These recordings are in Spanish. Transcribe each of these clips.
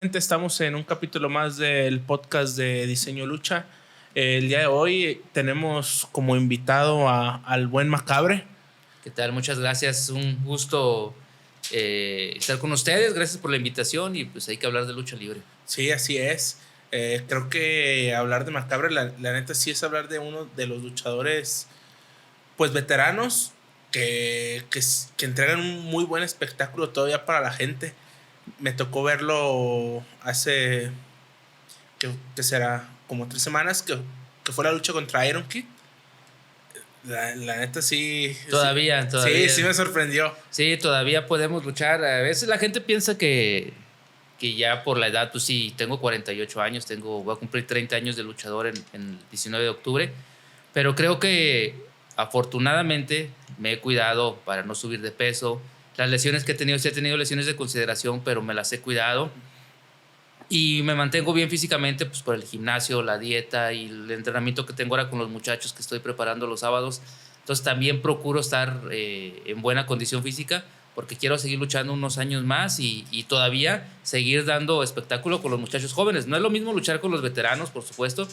Estamos en un capítulo más del podcast de Diseño Lucha. El día de hoy tenemos como invitado al buen Macabre. ¿Qué tal? Muchas gracias. Es un gusto estar con ustedes. Gracias por la invitación y pues hay que hablar de lucha libre. Sí, así es. Creo que hablar de Macabre, la neta sí es hablar de uno de los luchadores pues veteranos que entregan un muy buen espectáculo todavía para la gente. Me tocó verlo hace, que será como 3 semanas, que fue la lucha contra Iron Kid. La neta sí. Todavía. Sí, me sorprendió. Sí, todavía podemos luchar. A veces la gente piensa que ya por la edad, pues sí, tengo 48 años, voy a cumplir 30 años de luchador en el 19 de octubre, pero creo que afortunadamente me he cuidado para no subir de peso. Las lesiones que he tenido, sí he tenido lesiones de consideración, pero me las he cuidado. Y me mantengo bien físicamente pues, por el gimnasio, la dieta y el entrenamiento que tengo ahora con los muchachos que estoy preparando los sábados. Entonces también procuro estar en buena condición física porque quiero seguir luchando unos años más y todavía seguir dando espectáculo con los muchachos jóvenes. No es lo mismo luchar con los veteranos, por supuesto.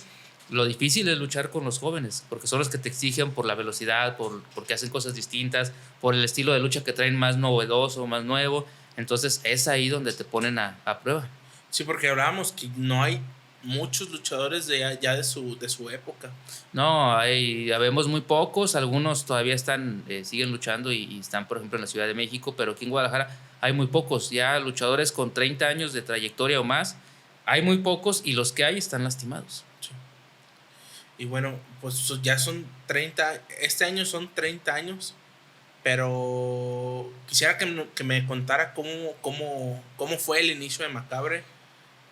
Lo difícil es luchar con los jóvenes porque son los que te exigen por la velocidad, porque hacen cosas distintas, por el estilo de lucha que traen más novedoso, más nuevo. Entonces es ahí donde te ponen a prueba. Sí, porque hablábamos que no hay muchos luchadores ya de su época. No, habemos muy pocos, algunos todavía siguen luchando y están, por ejemplo, en la Ciudad de México, pero aquí en Guadalajara hay muy pocos, ya luchadores con 30 años de trayectoria o más, hay muy pocos y los que hay están lastimados. Sí. Y bueno, pues ya son 30, este año son 30 años, pero quisiera que me contara cómo fue el inicio de Macabre.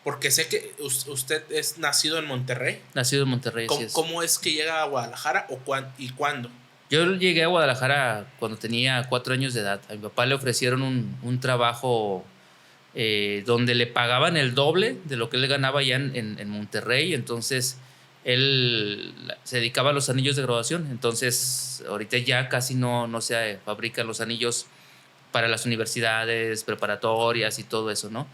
Porque sé que usted es nacido en Monterrey. Nacido en Monterrey, ¿Cómo, así es. cómo es que llega a Guadalajara y cuándo? Yo llegué a Guadalajara cuando tenía 4 años de edad. A mi papá le ofrecieron un trabajo donde le pagaban el doble de lo que él ganaba allá en Monterrey. Entonces, él se dedicaba a los anillos de graduación. Entonces, ahorita ya casi no se fabrican los anillos para las universidades preparatorias y todo eso, ¿no?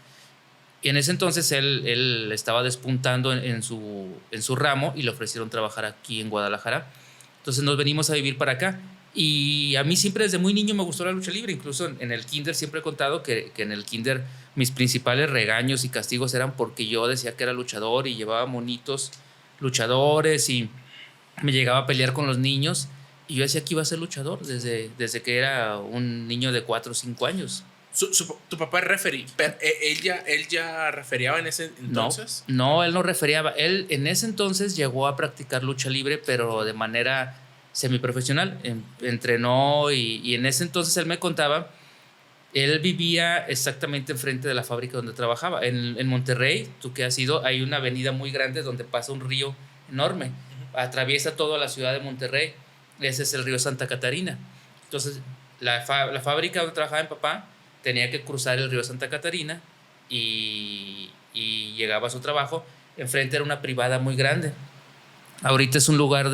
Y en ese entonces él estaba despuntando en su ramo y le ofrecieron trabajar aquí en Guadalajara. Entonces nos venimos a vivir para acá. Y a mí siempre desde muy niño me gustó la lucha libre. Incluso en el kinder siempre he contado que en el kinder mis principales regaños y castigos eran porque yo decía que era luchador y llevaba monitos luchadores y me llegaba a pelear con los niños. Y yo decía que iba a ser luchador desde que era un niño de 4 o 5 años. Tu papá es referee, pero él ya referiaba en ese entonces. No, él no referiaba. Él en ese entonces llegó a practicar lucha libre, pero de manera semiprofesional. Entrenó y en ese entonces él me contaba, él vivía exactamente enfrente de la fábrica donde trabajaba. En Monterrey, tú que has ido, hay una avenida muy grande donde pasa un río enorme. Atraviesa toda la ciudad de Monterrey. Ese es el río Santa Catarina. Entonces, la fábrica donde trabajaba mi papá tenía que cruzar el río Santa Catarina y llegaba a su trabajo. Enfrente era una privada muy grande. Ahorita es un lugar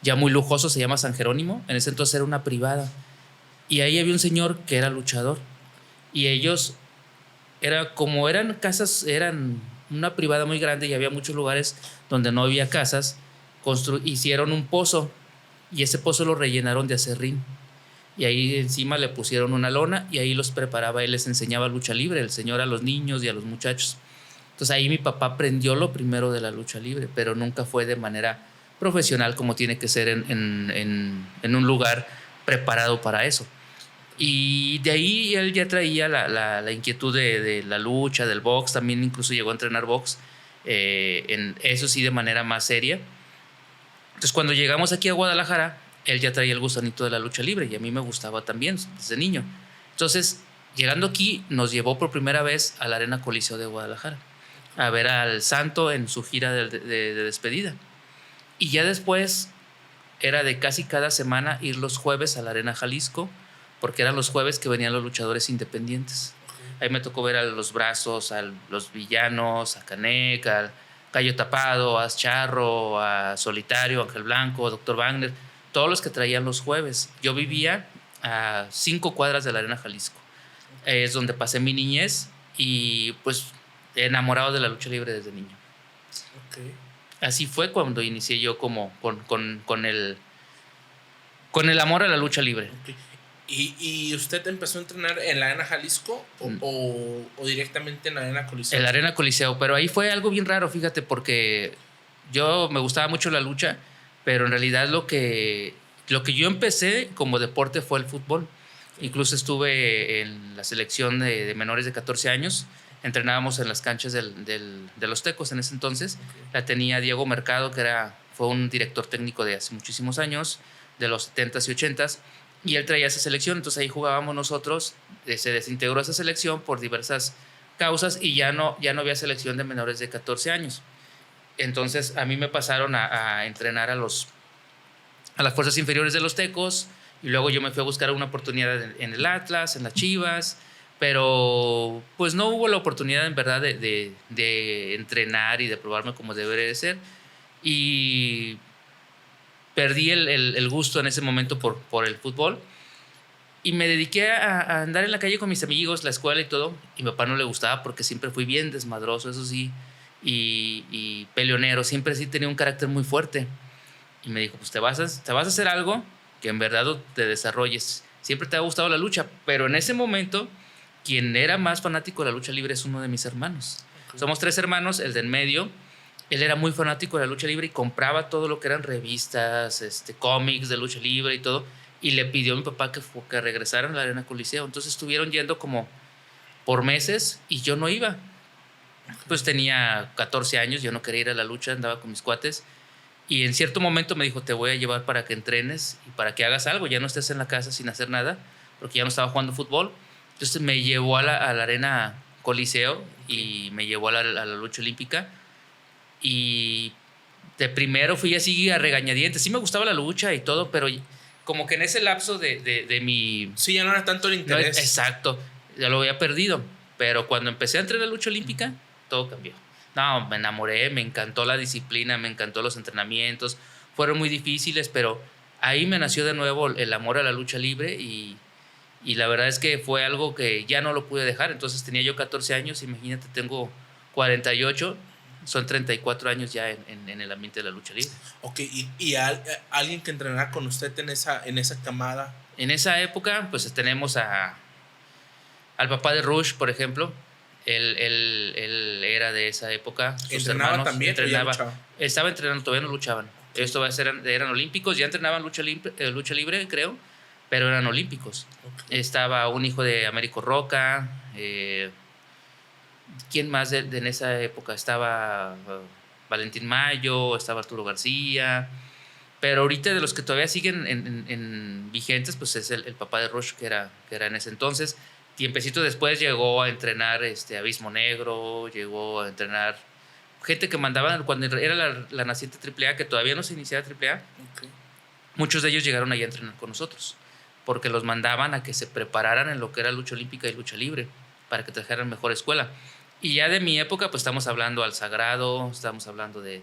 ya muy lujoso, se llama San Jerónimo. En ese entonces era una privada. Y ahí había un señor que era luchador. Y ellos, eran casas, eran una privada muy grande y había muchos lugares donde no había casas. Hicieron un pozo y ese pozo lo rellenaron de acerrín. Y ahí encima le pusieron una lona y ahí los preparaba, él les enseñaba lucha libre, el señor a los niños y a los muchachos. Entonces ahí mi papá aprendió lo primero de la lucha libre, pero nunca fue de manera profesional como tiene que ser en un lugar preparado para eso. Y de ahí él ya traía la inquietud de la lucha, del box, también incluso llegó a entrenar box, eso sí de manera más seria. Entonces cuando llegamos aquí a Guadalajara, él ya traía el gusanito de la lucha libre y a mí me gustaba también desde niño. Entonces, llegando aquí, nos llevó por primera vez a la Arena Coliseo de Guadalajara a ver al Santo en su gira de despedida. Y ya después era de casi cada semana ir los jueves a la Arena Jalisco, porque eran los jueves que venían los luchadores independientes. Ahí me tocó ver a los Brazos, a los Villanos, a Canek, al Gallo Tapado, a Charro, a Solitario, Ángel Blanco, Dr. Wagner, todos los que traían los jueves. Yo vivía a 5 cuadras de la Arena Jalisco. Es donde pasé mi niñez y pues enamorado de la lucha libre desde niño. Okay. Así fue cuando inicié yo como con el amor a la lucha libre. Okay. ¿Y usted empezó a entrenar en la Arena Jalisco o directamente en la Arena Coliseo? En la Arena Coliseo, pero ahí fue algo bien raro, fíjate, porque yo me gustaba mucho la lucha, pero en realidad lo que yo empecé como deporte fue el fútbol. Incluso estuve en la selección de menores de 14 años. Entrenábamos en las canchas de los Tecos en ese entonces. Okay. La tenía Diego Mercado, que fue un director técnico de hace muchísimos años, de los 70s y 80s, y él traía esa selección. Entonces ahí jugábamos nosotros. Se desintegró esa selección por diversas causas y ya no había selección de menores de 14 años. Entonces a mí me pasaron a entrenar a las fuerzas inferiores de los Tecos, y luego yo me fui a buscar una oportunidad en el Atlas, en las Chivas, pero pues no hubo la oportunidad en verdad de entrenar y de probarme como debería de ser, y perdí el gusto en ese momento por el fútbol, y me dediqué a andar en la calle con mis amigos, la escuela y todo, y a mi papá no le gustaba porque siempre fui bien desmadroso, eso sí, y peleonero, siempre sí tenía un carácter muy fuerte, y me dijo, pues te vas a hacer algo que en verdad te desarrolles. Siempre te ha gustado la lucha, pero en ese momento quien era más fanático de la lucha libre es uno de mis hermanos. Okay. Somos 3 hermanos, el de en medio, él era muy fanático de la lucha libre y compraba todo lo que eran revistas, cómics de lucha libre y todo, y le pidió a mi papá que regresaran a la Arena Coliseo. Entonces estuvieron yendo como por meses y yo no iba. Pues tenía 14 años, yo no quería ir a la lucha, andaba con mis cuates. Y en cierto momento me dijo, te voy a llevar para que entrenes y para que hagas algo, ya no estés en la casa sin hacer nada, porque ya no estaba jugando fútbol. Entonces me llevó a la Arena Coliseo y me llevó a la lucha olímpica. Y de primero fui así a regañadientes. Sí me gustaba la lucha y todo, pero como que en ese lapso de mi... Sí, ya no era tanto el interés. No, exacto, ya lo había perdido. Pero cuando empecé a entrenar la lucha olímpica, todo cambió. No, me enamoré, me encantó la disciplina, me encantó los entrenamientos. Fueron muy difíciles, pero ahí me nació de nuevo el amor a la lucha libre y la verdad es que fue algo que ya no lo pude dejar. Entonces tenía yo 14 años, imagínate, tengo 48, son 34 años ya en el ambiente de la lucha libre. Ok, ¿y alguien que entrenara con usted en esa camada? En esa época, pues tenemos al papá de Rush, por ejemplo. Él era de esa época. Sus ¿Entrenaba hermanos también? Estaba entrenando, todavía no luchaban. Eran olímpicos, ya entrenaban lucha libre, creo, pero eran olímpicos. Okay. Estaba un hijo de Américo Roca. ¿Quién más en esa época? Estaba Valentín Mayo, estaba Arturo García. Pero ahorita de los que todavía siguen en vigentes, pues es el papá de Rush, que era en ese entonces. Tiempecito después llegó a entrenar Abismo Negro, llegó a entrenar gente que mandaban cuando era la naciente AAA, que todavía no se iniciaba AAA. Okay. Muchos de ellos llegaron allá a entrenar con nosotros, porque los mandaban a que se prepararan en lo que era lucha olímpica y lucha libre, para que trajeran mejor escuela. Y ya de mi época, pues estamos hablando al Sagrado, estamos hablando de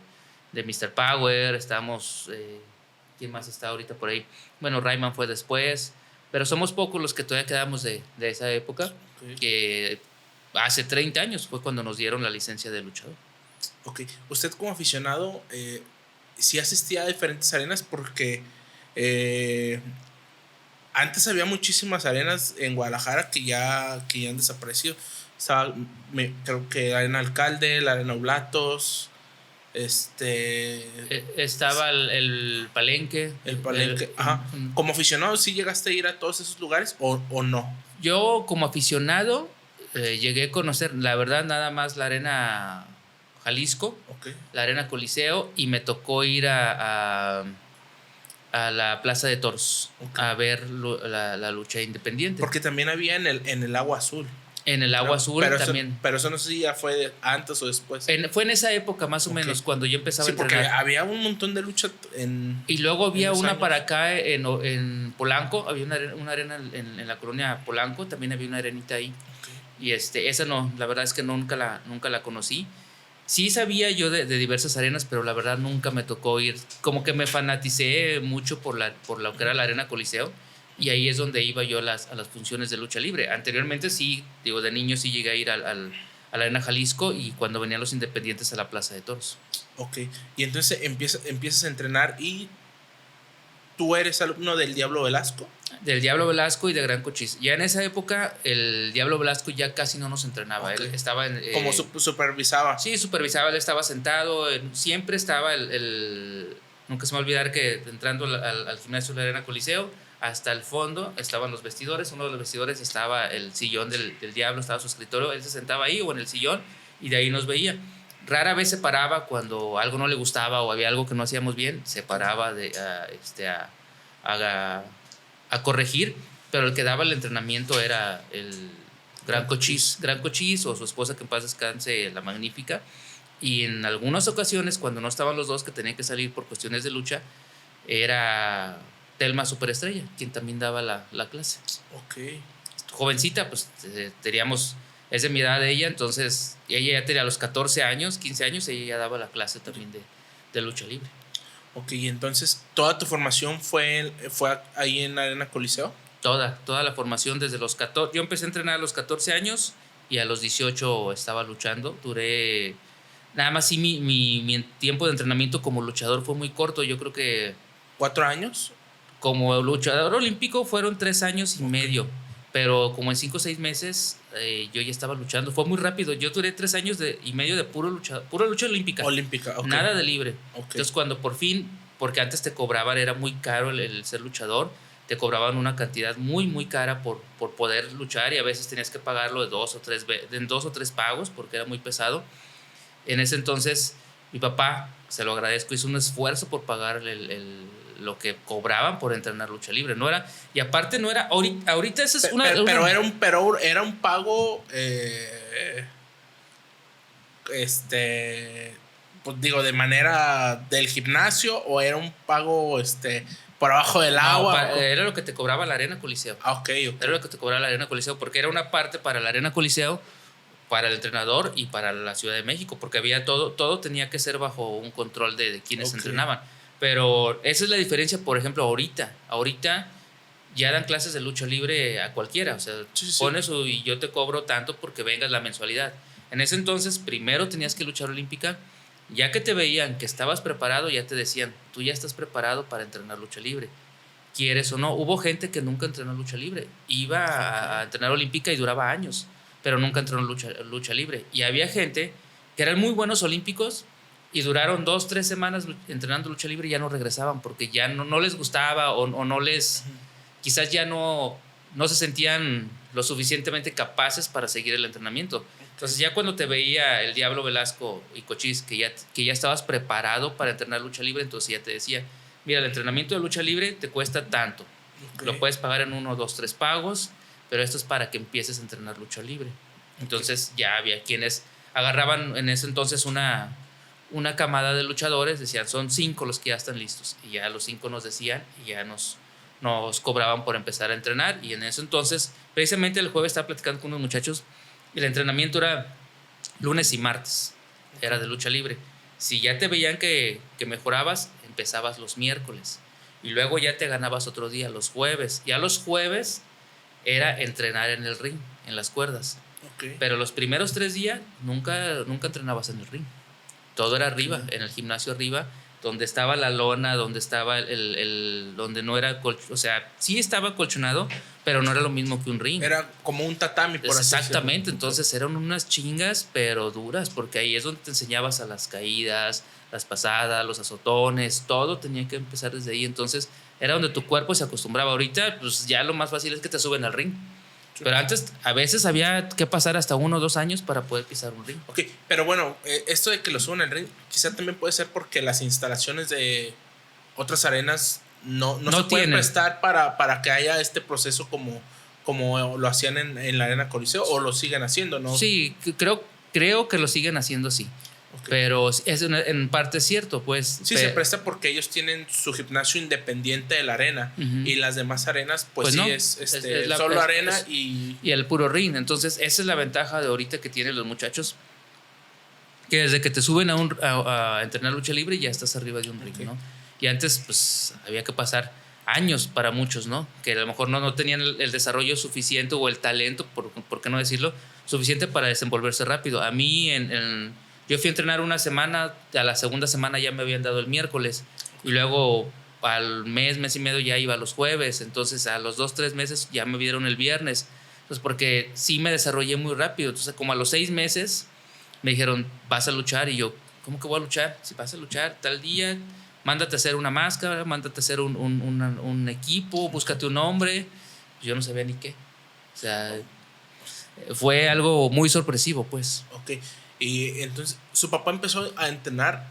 Mr. Power, ¿quién más está ahorita por ahí? Bueno, Rayman fue después. Pero somos pocos los que todavía quedamos de esa época, okay. Que hace 30 años fue cuando nos dieron la licencia de luchador. Ok, usted como aficionado, sí asistía a diferentes arenas porque antes había muchísimas arenas en Guadalajara que ya han desaparecido. Creo que la Arena Alcalde, la Arena Oblatos, estaba el Palenque. El Palenque, ajá. ¿Como aficionado sí llegaste a ir a todos esos lugares o no? Yo como aficionado llegué a conocer, la verdad, nada más la Arena Jalisco, okay. La Arena Coliseo, y me tocó ir a la Plaza de Toros, okay. A ver la lucha independiente. Porque también había en el Agua Azul. En el Agua Azul también. Pero eso no sé si ya fue antes o después. Fue en esa época más o menos, cuando yo empezaba a entrenar. Sí, porque había un montón de lucha y luego había una años. Para acá en Polanco, había una arena en la colonia Polanco, también había una arenita ahí. Okay. Y esa no, la verdad es que nunca la conocí. Sí sabía yo de diversas arenas, pero la verdad nunca me tocó ir. Como que me fanaticé mucho por lo que era la Arena Coliseo. y ahí es donde iba yo a las funciones de lucha libre. Anteriormente sí, digo, de niño sí llegué a ir a la Arena Jalisco y cuando venían los independientes a la Plaza de Toros. Ok, y entonces empiezas a entrenar y tú eres alumno del Diablo Velasco. Del Diablo Velasco y de Gran Cochise. Ya en esa época el Diablo Velasco ya casi no nos entrenaba. Okay. Él estaba en... como supervisaba. Sí, supervisaba, él estaba sentado, siempre estaba nunca se me va a olvidar que entrando al gimnasio de la Arena Coliseo, hasta el fondo estaban los vestidores, uno de los vestidores estaba el sillón del Diablo, estaba su escritorio, él se sentaba ahí o en el sillón y de ahí nos veía. Rara vez se paraba cuando algo no le gustaba o había algo que no hacíamos bien, se paraba a corregir, pero el que daba el entrenamiento era el Gran Cochise o su esposa, que en paz descanse, la Magnífica. Y en algunas ocasiones, cuando no estaban los dos, que tenían que salir por cuestiones de lucha, era Telma Superestrella quien también daba la clase. Ok. Jovencita, pues teníamos, es de mi edad de ella, entonces ella ya tenía los 14 años, 15 años, ella ya daba la clase también de lucha libre. Ok, entonces, ¿toda tu formación fue ahí en la Arena Coliseo? Toda la formación desde los 14. Yo empecé a entrenar a los 14 años y a los 18 estaba luchando. Duré... Nada más sí, mi tiempo de entrenamiento como luchador fue muy corto. Yo creo que... ¿4 años? Como luchador olímpico fueron 3 años y medio. Pero como en 5 o 6 meses yo ya estaba luchando. Fue muy rápido. Yo duré 3 años y medio de pura lucha olímpica. Olímpica, ok. Nada de libre. Okay. Entonces cuando por fin, porque antes te cobraban, era muy caro el ser luchador, te cobraban una cantidad muy, muy cara por poder luchar y a veces tenías que pagarlo en 2 o 3 pagos porque era muy pesado. En ese entonces mi papá, se lo agradezco, hizo un esfuerzo por pagar lo que cobraban por entrenar lucha libre. No era, y aparte no era, ahorita esa es pero era un pago pues digo, de manera del gimnasio, o era un pago por abajo del agua. Era lo que te cobraba la Arena Coliseo. Okay. Era lo que te cobraba la Arena Coliseo, porque era una parte para la Arena Coliseo, para el entrenador y para la Ciudad de México, porque había todo tenía que ser bajo un control de quienes entrenaban. Pero esa es la diferencia, por ejemplo, ahorita ya dan clases de lucha libre a cualquiera, o sea, sí. Pones y yo te cobro tanto porque vengas la mensualidad. En ese entonces primero tenías que luchar olímpica, ya que te veían que estabas preparado, ya te decían, tú ya estás preparado para entrenar lucha libre, quieres o no. Hubo gente que nunca entrenó lucha libre, iba a entrenar olímpica y duraba años, pero nunca entrenó lucha libre. Y había gente que eran muy buenos olímpicos y duraron 2 o 3 semanas entrenando lucha libre y ya no regresaban porque ya no les gustaba o no les, quizás ya no se sentían lo suficientemente capaces para seguir el entrenamiento. Entonces ya cuando te veía el Diablo Velasco y Cochise que ya estabas preparado para entrenar lucha libre, entonces ya te decía, mira, el entrenamiento de lucha libre te cuesta tanto, lo puedes pagar en 1, 2, 3 pagos, pero esto es para que empieces a entrenar lucha libre. Entonces ya había quienes agarraban en ese entonces una camada de luchadores, decían, son 5 los que ya están listos, y ya los 5 nos decían y ya nos cobraban por empezar a entrenar. Y en ese entonces, precisamente el jueves estaba platicando con unos muchachos, el entrenamiento era lunes y martes, era de lucha libre. Si ya te veían que mejorabas, empezabas los miércoles y luego ya te ganabas otro día, los jueves. Ya los jueves era entrenar en el ring, en las cuerdas. Pero los primeros 3 días nunca entrenabas en el ring. Todo era arriba, en el gimnasio arriba, donde estaba la lona, donde estaba donde no era, o sea, sí estaba colchonado, pero no era lo mismo que un ring. Era como un tatami, por así decirlo. Exactamente, entonces eran unas chingas, pero duras, porque ahí es donde te enseñabas a las caídas, las pasadas, los azotones, todo tenía que empezar desde ahí. Entonces era donde tu cuerpo se acostumbraba. Ahorita, pues ya lo más fácil es que te suben al ring. Pero antes, a veces había que pasar hasta 1 o 2 años para poder pisar un ring. Ok, pero bueno, esto de que lo suban al ring, quizá también puede ser porque las instalaciones de otras arenas no se pueden prestar para que haya este proceso como lo hacían en la Arena Coliseo, o lo siguen haciendo, ¿no? Sí, creo que lo siguen haciendo, sí. Okay. Pero es en parte cierto, pues. Sí, se presta porque ellos tienen su gimnasio independiente de la arena, y las demás arenas, pues sí, no, es solo arena y el puro ring. Entonces, esa es la ventaja de ahorita que tienen los muchachos, que desde que te suben a entrenar lucha libre ya estás arriba de un ring, ¿no? Y antes, pues, había que pasar años para muchos, ¿no? Que a lo mejor no tenían el desarrollo suficiente o el talento, por qué no decirlo, suficiente para desenvolverse rápido. A mí, yo fui a entrenar una semana, a la segunda semana ya me habían dado el miércoles, y luego al mes y medio ya iba los jueves, entonces a los 2-3 meses ya me dieron el viernes. Entonces, porque sí me desarrollé muy rápido. Entonces, como a los 6 meses me dijeron, vas a luchar, y yo, ¿cómo que voy a luchar? Si vas a luchar tal día, mándate a hacer una máscara, mándate a hacer un equipo, búscate un nombre. Yo no sabía ni qué. O sea, fue algo muy sorpresivo, pues. Ok. Y entonces, su papá empezó a entrenar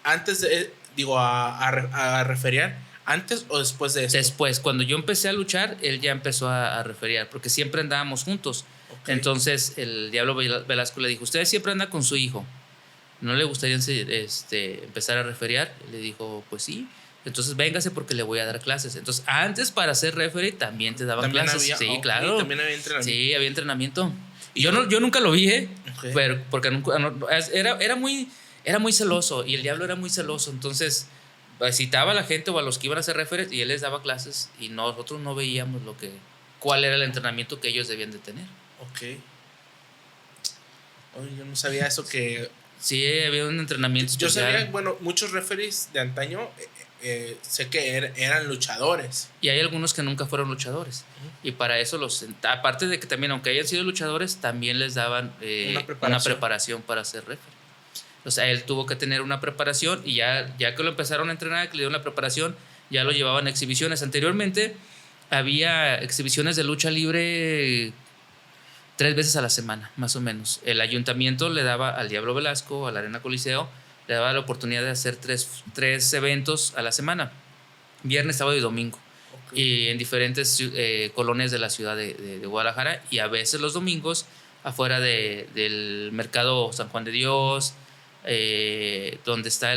antes de, digo, a referiar, antes o después de eso. Después, cuando yo empecé a luchar, él ya empezó a referiar, porque siempre andábamos juntos. Ok. Entonces, el Diablo Velasco le dijo, usted siempre anda con su hijo, ¿no le gustaría empezar a referiar? Le dijo, pues sí. Entonces véngase porque le voy a dar clases. Entonces, antes para ser referee también te daban ¿También clases. había? Sí, Okay, claro. También había entrenamiento. Sí, había entrenamiento. Y yo nunca lo vi, Okay. pero porque era muy celoso, y el Diablo era muy celoso. Entonces, citaba a la gente o a los que iban a ser referees y él les daba clases, y nosotros no veíamos cuál era el entrenamiento que ellos debían de tener. Ok. Oye, yo no sabía eso que... Sí, había un entrenamiento Yo especial. sabía, bueno, muchos referees de antaño sé que eran luchadores. Y hay algunos que nunca fueron luchadores. Y para eso aparte de que también, aunque hayan sido luchadores, también les daban una preparación para ser referee. O sea, él tuvo que tener una preparación, y ya que lo empezaron a entrenar, que le dieron la preparación, ya lo llevaban a exhibiciones. Anteriormente había exhibiciones de lucha libre 3 veces a la semana, más o menos. El ayuntamiento le daba al Diablo Velasco, a la Arena Coliseo, le daba la oportunidad de hacer tres eventos a la semana, viernes, sábado y domingo. Okay. Y en diferentes colonias de la ciudad de Guadalajara, y a veces los domingos afuera del mercado San Juan de Dios, donde está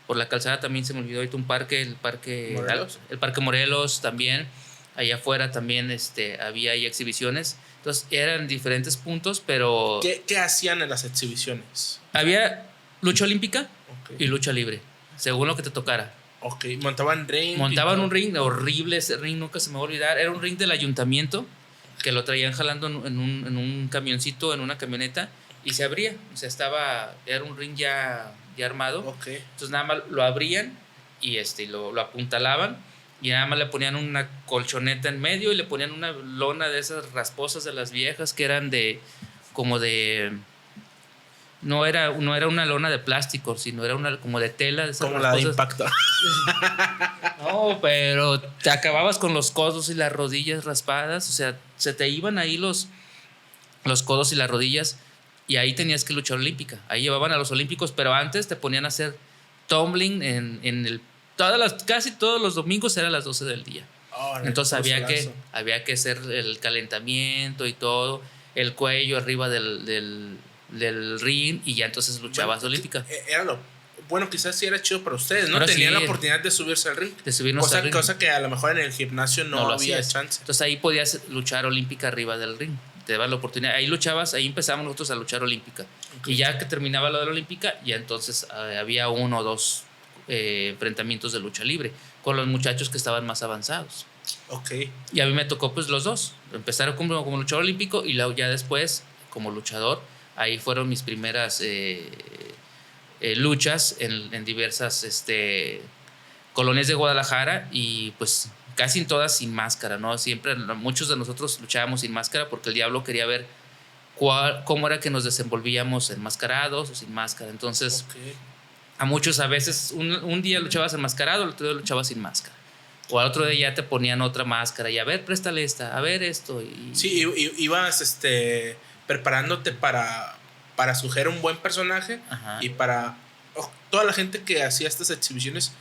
por la calzada también se me olvidó ahorita un parque, el Parque Morelos también. Allá afuera también había ahí exhibiciones. Entonces eran diferentes puntos, pero... ¿Qué hacían en las exhibiciones? Había lucha olímpica y lucha libre, según lo que te tocara. Ok, montaban ring. Montaban un ring horrible, ese ring nunca se me va a olvidar. Era un ring del ayuntamiento que lo traían jalando en un camioncito, en una camioneta, y se abría. O sea, era un ring ya armado. Okay. Entonces nada más lo abrían y lo apuntalaban, y nada más le ponían una colchoneta en medio y le ponían una lona de esas rasposas de las viejas, que eran no era una lona de plástico, sino era como de tela de esas como rasposas. La de Impacto. No, pero te acababas con los codos y las rodillas raspadas. O sea, se te iban ahí los codos y las rodillas, y ahí tenías que luchar olímpica. Ahí llevaban a los olímpicos, pero antes te ponían a hacer tumbling casi todos los domingos, era a las 12 del día. Entonces había que hacer el calentamiento y todo, el cuello arriba del ring, y ya entonces luchabas olímpica. Bueno, quizás sí era chido para ustedes, ¿no? Tenían la oportunidad de subirse al ring. Cosa que a lo mejor en el gimnasio no había chance. Entonces ahí podías luchar olímpica arriba del ring. Te daban la oportunidad. Ahí empezamos nosotros a luchar olímpica. Okay. Y ya que terminaba lo de la olímpica, ya entonces había 1 o 2 enfrentamientos de lucha libre con los muchachos que estaban más avanzados. Okay. Y a mí me tocó pues los dos. Empezar como luchador olímpico, y luego ya después como luchador. Ahí fueron mis primeras luchas en diversas colonias de Guadalajara, y pues casi en todas sin máscara, ¿no? Siempre muchos de nosotros luchábamos sin máscara, porque el Diablo quería ver cómo era que nos desenvolvíamos enmascarados o sin máscara. Entonces, a muchos a veces un día luchabas enmascarado, el otro día luchabas sin máscara, o al otro día ya te ponían otra máscara, y a ver, préstale esta, a ver esto. Sí, ibas preparándote para sugerir un buen personaje. Ajá. Y para toda la gente que hacía estas exhibiciones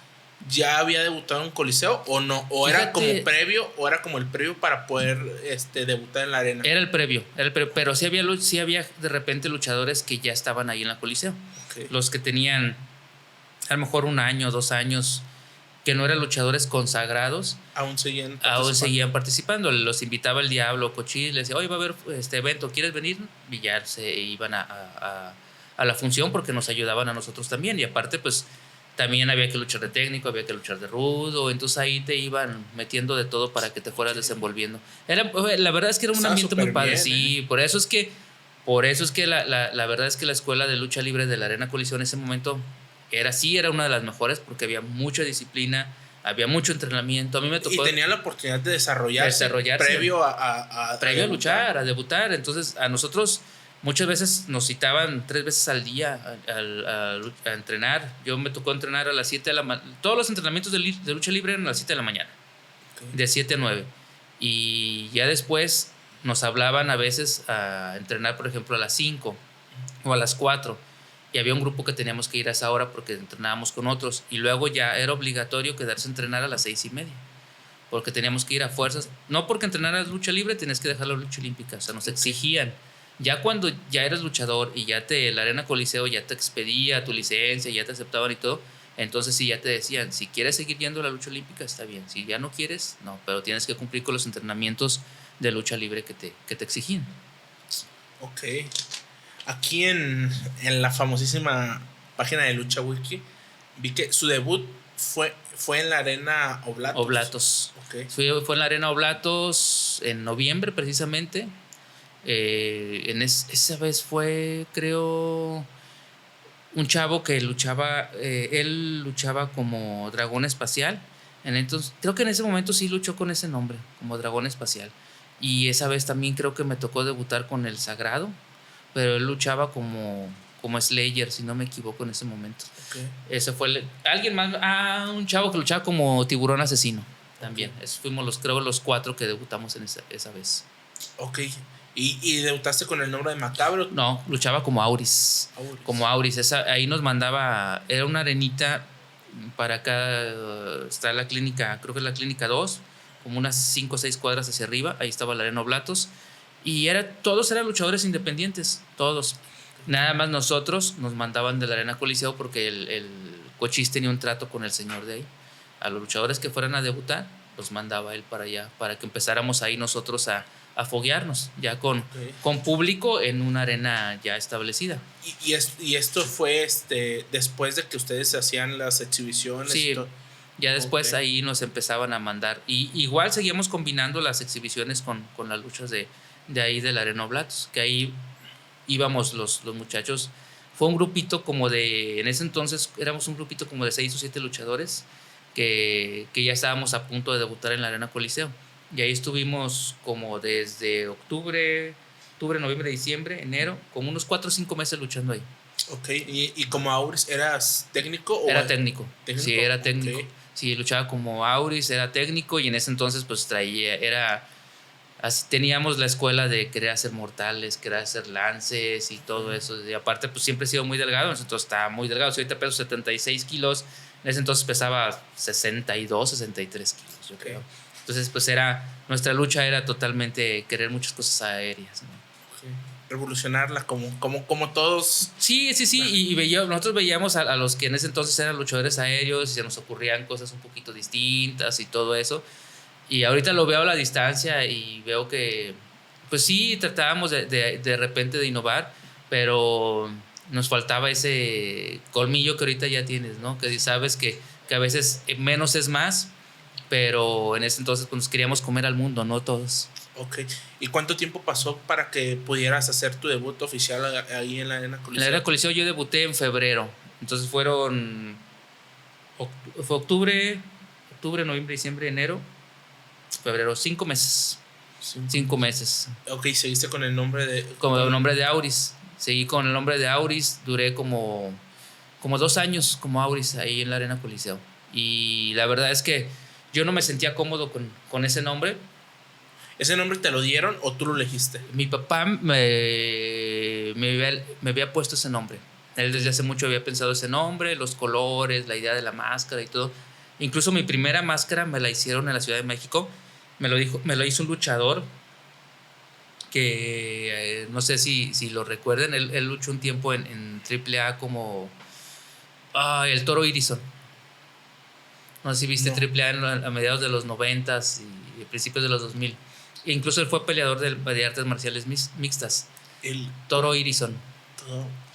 ya había debutado en un coliseo, o no, o era como previo, o era como el previo para poder debutar en la arena. Era el previo, pero sí había de repente luchadores que ya estaban ahí en la coliseo. Okay. Los que tenían a lo mejor 1 año, 2 años, que no eran luchadores consagrados, aún seguían participando. Los invitaba el Diablo Cochil, les decía, hoy va a haber este evento, ¿quieres venir? Y ya se iban a la función, porque nos ayudaban a nosotros también. Y aparte, pues También había que luchar de técnico, había que luchar de rudo, entonces ahí te iban metiendo de todo para que te fueras desenvolviendo. La verdad es que era un ambiente muy padre, sí, por eso es que la verdad es que la escuela de lucha libre de la Arena Coliseo en ese momento era una de las mejores porque había mucha disciplina, había mucho entrenamiento. A mí me tocó. Y tenía la oportunidad de desarrollarse previo a luchar, a debutar. Entonces, a nosotros muchas veces nos citaban 3 veces al día a entrenar. Yo me tocó entrenar a las 7 de la mañana. Todos los entrenamientos de lucha libre eran a las 7 de la mañana, de 7 a 9. Y ya después nos hablaban a veces a entrenar, por ejemplo, a las 5 o a las 4. Y había un grupo que teníamos que ir a esa hora porque entrenábamos con otros. Y luego ya era obligatorio quedarse a entrenar a las 6:30. Porque teníamos que ir a fuerzas. No porque entrenaras lucha libre tenías que dejar la lucha olímpica. O sea, nos exigían. Ya cuando ya eres luchador y ya la Arena Coliseo ya te expedía tu licencia, ya te aceptaban y todo, entonces sí ya te decían, si quieres seguir yendo a la lucha olímpica, está bien. Si ya no quieres, no. Pero tienes que cumplir con los entrenamientos de lucha libre que te exigían. Ok. Aquí en la famosísima página de Lucha Wiki vi que su debut fue en la Arena Oblatos. Okay. Fue en la Arena Oblatos en noviembre precisamente. Esa vez fue, creo, un chavo que luchaba, él luchaba como dragón espacial. Entonces, creo que en ese momento sí luchó con ese nombre, como dragón espacial. Y esa vez también creo que me tocó debutar con el Sagrado, pero él luchaba como Slayer, si no me equivoco, en ese momento. Okay. Ese fue alguien más, un chavo que luchaba como Tiburón Asesino también. Okay. Fuimos los 4 que debutamos en esa vez. Ok. ¿Y debutaste con el nombre de Macabro? No, luchaba como Auris. Como Auris. Ahí nos mandaba, era una arenita para acá, está la clínica, creo que es la clínica 2, como unas 5 o 6 cuadras hacia arriba, ahí estaba la Arena Oblatos. Y todos eran luchadores independientes, todos. Nada más nosotros nos mandaban de la Arena Coliseo porque el Cochís tenía un trato con el señor de ahí. A los luchadores que fueran a debutar, los mandaba él para allá, para que empezáramos ahí nosotros a foguearnos, ya con público en una arena ya establecida. ¿Y esto fue después de que ustedes hacían las exhibiciones? Sí, ya después ahí nos empezaban a mandar. Y igual seguíamos combinando las exhibiciones con las luchas de ahí de la Arena Oblatos, que ahí íbamos los muchachos. Fue un grupito en ese entonces éramos un grupito como de 6 o 7 luchadores que ya estábamos a punto de debutar en la Arena Coliseo. Y ahí estuvimos como desde octubre, noviembre, diciembre, enero, como unos 4 o 5 meses luchando ahí. Ok, ¿y como Auris eras técnico? Era técnico. Sí, era técnico. Okay. Sí, luchaba como Auris, era técnico y en ese entonces pues teníamos la escuela de querer hacer mortales, querer hacer lances y todo eso. Y aparte pues siempre he sido muy delgado, entonces estaba muy delgado. Ahorita peso 76 kilos, en ese entonces pesaba 62, 63 kilos, yo creo. Entonces, pues nuestra lucha era totalmente querer muchas cosas aéreas, ¿no? Sí. Revolucionarla como todos. Sí. Y nosotros veíamos a los que en ese entonces eran luchadores aéreos y se nos ocurrían cosas un poquito distintas y todo eso. Y ahorita lo veo a la distancia y veo que, pues sí, tratábamos de repente de innovar, pero nos faltaba ese colmillo que ahorita ya tienes, ¿no? Que sabes que a veces menos es más. Pero en ese entonces pues, nos queríamos comer al mundo, no todos. Ok. ¿Y cuánto tiempo pasó para que pudieras hacer tu debut oficial ahí en la Arena Coliseo? En la Arena Coliseo yo debuté en febrero. Entonces fue octubre, noviembre, diciembre, enero, febrero. 5 meses. 5 meses. Ok, seguiste con el nombre de... Con el nombre de Auris. Seguí con el nombre de Auris. Duré como 2 años como Auris ahí en la Arena Coliseo. Y la verdad es que yo no me sentía cómodo con ese nombre. ¿Ese nombre te lo dieron o tú lo elegiste? Mi papá me había puesto ese nombre. Él desde hace mucho había pensado ese nombre, los colores, la idea de la máscara y todo. Incluso mi primera máscara me la hicieron en la Ciudad de México. Me lo hizo un luchador que no sé si lo recuerden. Él luchó un tiempo en AAA como el Toro Irison. No sé si viste AAA a mediados de los 90s y principios de los 2000. E incluso él fue peleador de artes marciales mixtas. El Toro Irison.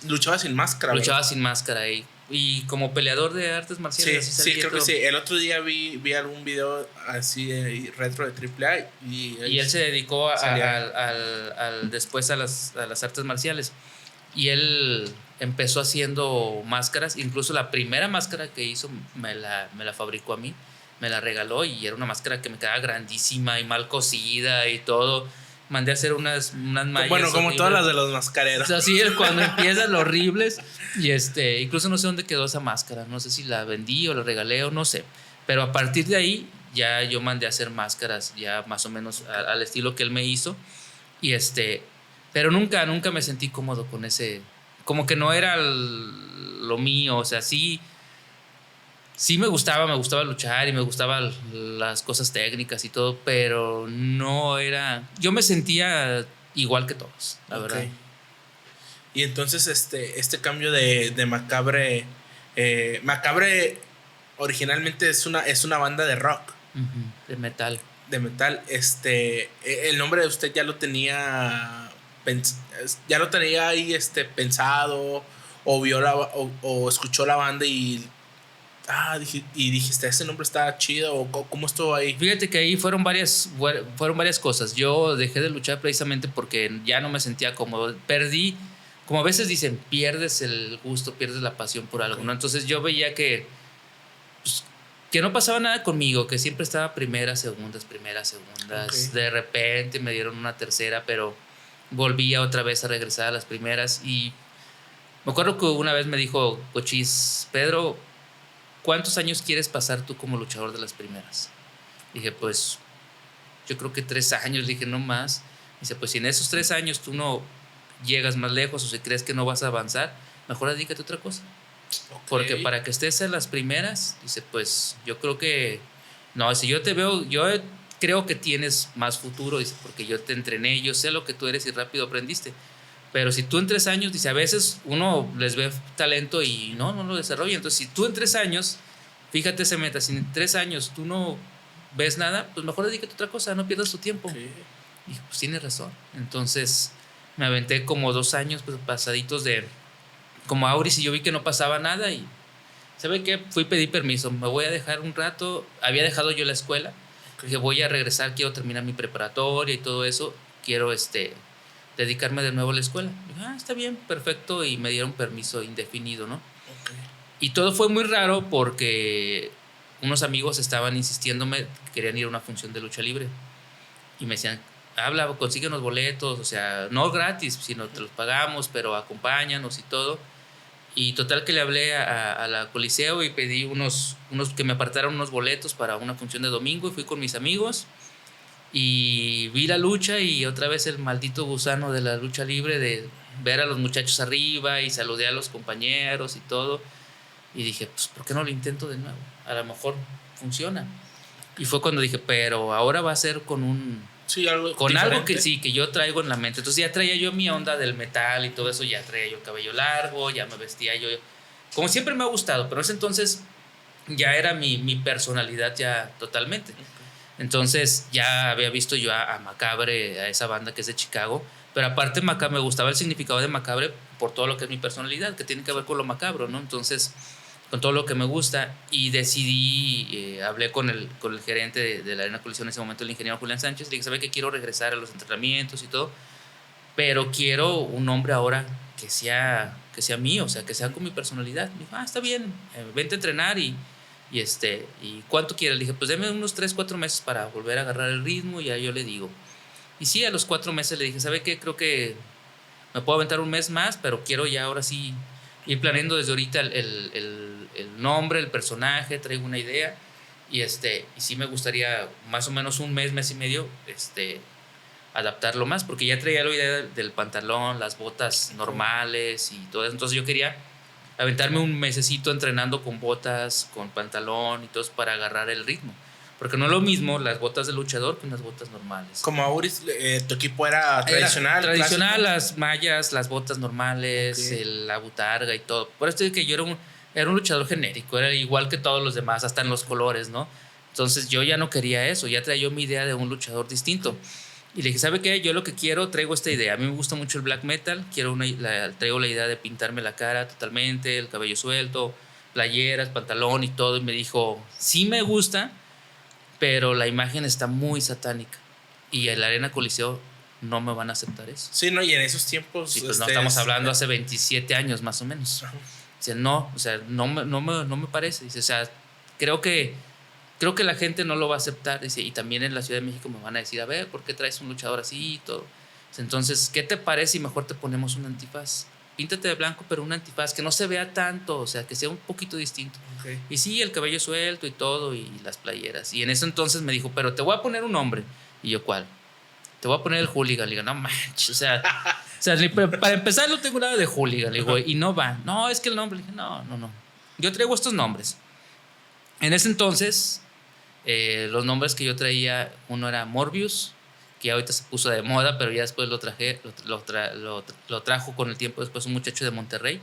Luchaba sin máscara. Luchaba sin máscara. Y Y como peleador de artes marciales. Sí, así sí, salía creo que todo. sí. El otro día vi algún video así de retro de AAA Y él se dedicó salía. después a las artes marciales. Y él empezó haciendo máscaras. Incluso la primera máscara que hizo me la fabricó a mí. Me la regaló y era una máscara que me quedaba grandísima y mal cosida y todo. Mandé a hacer unas mallas Bueno, como todas horribles. las de los mascareros. Así es cuando empiezan los horribles. Y incluso no sé dónde quedó esa máscara. No sé si la vendí o la regalé o no sé. Pero a partir de ahí ya yo mandé a hacer máscaras ya más o menos al estilo que él me hizo. Y pero nunca me sentí cómodo con ese. Como que no era lo mío. O sea, sí me gustaba luchar y me gustaban las cosas técnicas y todo, pero no era. Yo me sentía igual que todos, la verdad. Y entonces este cambio de Macabre. Macabre originalmente es una banda de rock. De metal. De metal. El nombre de usted ya lo tenía. Ya lo tenía ahí pensado. O vio o escuchó la banda y dijiste, ese nombre está chido, o cómo estuvo ahí. Fíjate que ahí fueron varias cosas. Yo dejé de luchar precisamente porque ya no me sentía cómodo. Perdí, como a veces dicen, pierdes el gusto, pierdes la pasión por algo, ¿no? Entonces yo veía que no pasaba nada conmigo, que siempre estaba primeras, segundas. De repente me dieron una tercera, pero volvía otra vez a regresar a las primeras. Y me acuerdo que una vez me dijo Cochis, Pedro, ¿cuántos años quieres pasar tú como luchador de las primeras? Dije, pues, yo creo que 3 años. Dije, no más. Dice, pues, si en esos 3 años tú no llegas más lejos o si crees que no vas a avanzar, mejor dedícate a otra cosa. Porque para que estés en las primeras, dice, pues, yo creo que... No, si yo te veo, yo creo que tienes más futuro, dice, porque yo te entrené, yo sé lo que tú eres y rápido aprendiste. Pero si tú en 3 años, dice, a veces uno les ve talento y no lo desarrolla. Entonces, si tú en 3 años, fíjate esa meta, si en 3 años tú no ves nada, pues mejor dedícate a otra cosa, no pierdas tu tiempo. Y pues tienes razón. Entonces, me aventé como 2 años pues, pasaditos como Auris, y yo vi que no pasaba nada y ¿sabe qué? Fui a pedir permiso, me voy a dejar un rato. Había dejado yo la escuela. Dije, voy a regresar, quiero terminar mi preparatoria y todo eso. Quiero dedicarme de nuevo a la escuela. Dije, está bien, perfecto. Y me dieron permiso indefinido, ¿no? Y todo fue muy raro porque unos amigos estaban insistiéndome que querían ir a una función de lucha libre. Y me decían, consíguenos boletos, o sea, no gratis, sino te los pagamos, pero acompáñanos y todo. Y total que le hablé a la Coliseo y pedí unos que me apartaran unos boletos para una función de domingo, y fui con mis amigos y vi la lucha y otra vez el maldito gusano de la lucha libre, de ver a los muchachos arriba, y saludé a los compañeros y todo, y dije, pues ¿por qué no lo intento de nuevo? A lo mejor funciona. Y fue cuando dije, pero ahora va a ser con algo que yo traigo en la mente. Entonces ya traía yo mi onda del metal y todo eso, ya traía yo el cabello largo, ya me vestía yo como siempre me ha gustado, pero ese entonces ya era mi personalidad ya totalmente. Entonces ya había visto yo a Macabre, a esa banda que es de Chicago, pero aparte me gustaba el significado de Macabre por todo lo que es mi personalidad, que tiene que ver con lo macabro, ¿no? Entonces, con todo lo que me gusta, y decidí, hablé con el gerente de la Arena Colisión en ese momento, el ingeniero Julián Sánchez, le dije, ¿sabe que quiero regresar a los entrenamientos y todo? Pero quiero un hombre ahora que sea mío, o sea, que sea con mi personalidad. Me dijo, está bien, vente a entrenar y ¿cuánto quieres? Le dije, pues deme unos 3, 4 meses para volver a agarrar el ritmo, y ya yo le digo. Y sí, a los 4 meses le dije, ¿sabe qué? Creo que me puedo aventar un mes más, pero quiero ya ahora sí ir planeando desde ahorita el nombre, el personaje, traigo una idea, y sí me gustaría más o menos un mes y medio, adaptarlo más, porque ya traía la idea del pantalón, las botas normales y todo eso. Entonces yo quería aventarme un mesecito entrenando con botas, con pantalón y todo eso para agarrar el ritmo. Porque no es lo mismo las botas de luchador que unas botas normales. Como Auris, tu equipo era tradicional. Tradicional, las mallas, las botas normales, la botarga y todo. Por eso es que yo era un luchador genérico, era igual que todos los demás, hasta en los colores, ¿no? Entonces yo ya no quería eso, ya traía yo mi idea de un luchador distinto. Y le dije, ¿sabe qué? Yo lo que quiero, traigo esta idea. A mí me gusta mucho el black metal. Traigo la idea de pintarme la cara totalmente, el cabello suelto, playeras, pantalón y todo. Y me dijo, sí me gusta, pero la imagen está muy satánica. Y en la Arena Coliseo no me van a aceptar eso. Sí, no, y en esos tiempos... Sí, pues no estamos hablando hace 27 años más o menos. Dice, no, o sea, no me parece. Dice, o sea, creo que la gente no lo va a aceptar. Dice, y también en la Ciudad de México me van a decir, a ver, ¿por qué traes un luchador así y todo? Dice, entonces, ¿qué te parece si mejor te ponemos un antifaz? Píntate de blanco, pero un antifaz que no se vea tanto, o sea, que sea un poquito distinto. Okay. Y sí, el cabello suelto y todo, y las playeras. Y en eso entonces me dijo, pero te voy a poner un nombre. Y yo, ¿cuál? Te voy a poner el hooligan. Le digo, no manches, o sea, para empezar no tengo nada de hooligan. Le digo, y no va. No, es que el nombre. Le dije, no. Yo traigo estos nombres. En ese entonces, los nombres que yo traía, uno era Morbius, que ahorita se puso de moda, pero ya después lo trajo con el tiempo después un muchacho de Monterrey.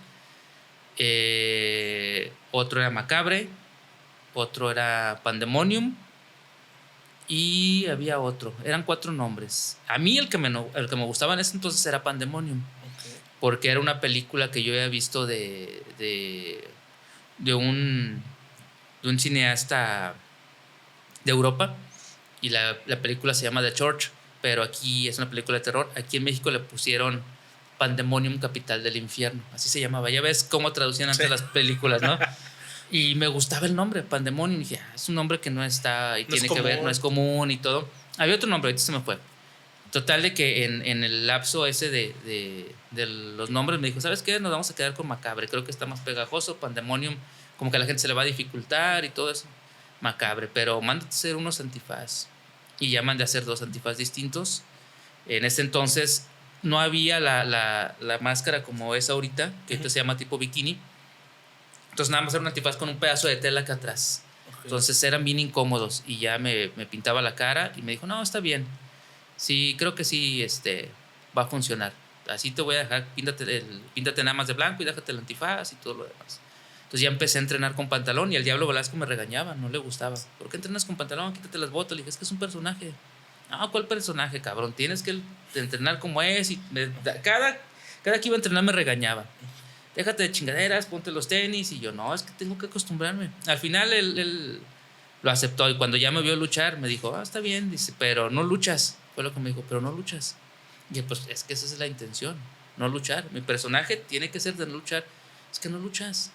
Otro era Macabre, otro era Pandemonium y había otro. Eran 4 nombres. A mí el que me gustaba en ese entonces era Pandemonium, porque era una película que yo había visto de un cineasta de Europa, y la película se llama The Church, pero aquí es una película de terror. Aquí en México le pusieron Pandemonium, capital del infierno, así se llamaba. Ya ves cómo traducían antes las películas, ¿no? Y me gustaba el nombre, Pandemonium. Y dije, es un nombre que no está y no tiene que ver, no es común y todo. Había otro nombre, ahorita se me fue. Total de que en el lapso ese de los nombres me dijo, ¿sabes qué? Nos vamos a quedar con Macabre, creo que está más pegajoso. Pandemonium, como que a la gente se le va a dificultar y todo eso. Macabre, pero mándate a hacer unos antifaz. Y ya mandé a hacer 2 antifaz distintos. En ese entonces no había la máscara como es ahorita, que se llama tipo bikini. Entonces nada más era un antifaz con un pedazo de tela acá atrás. Entonces eran bien incómodos. Y ya me pintaba la cara y me dijo, no, está bien. Sí, creo que sí va a funcionar. Así te voy a dejar, píntate nada más de blanco y déjate el antifaz y todo lo demás. Entonces ya empecé a entrenar con pantalón y el Diablo Velasco me regañaba, no le gustaba. ¿Por qué entrenas con pantalón? Quítate las botas. Le dije, es que es un personaje. No, ¿cuál personaje, cabrón? Tienes que entrenar como es. Y cada que iba a entrenar me regañaba. Déjate de chingaderas, ponte los tenis. Y yo, no, es que tengo que acostumbrarme. Al final él lo aceptó, y cuando ya me vio luchar me dijo, está bien, dice, pero no luchas. Fue lo que me dijo, pero no luchas. Y yo, pues es que esa es la intención, no luchar. Mi personaje tiene que ser de no luchar. Es que no luchas.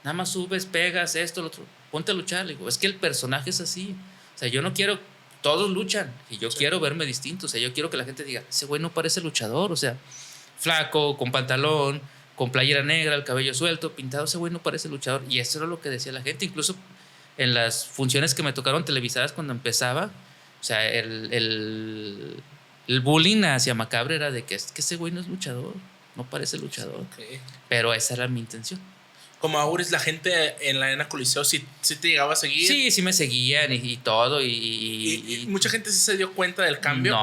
Nada más subes, pegas, esto, lo otro. Ponte a luchar. Le digo, es que el personaje es así. O sea, yo no quiero, todos luchan, y yo quiero verme distinto. O sea, yo quiero que la gente diga, ese güey no parece luchador. O sea, flaco, con pantalón, con playera negra, el cabello suelto, pintado, ese güey no parece luchador. Y eso era lo que decía la gente. Incluso en las funciones que me tocaron televisadas cuando empezaba, o sea, el bullying hacia Macabre era de que ese güey no es luchador, no parece luchador. Pero esa era mi intención. Como Auris, la gente en la Arena Coliseo sí te llegaba a seguir. Sí me seguían y todo. ¿Y mucha gente sí se dio cuenta del cambio?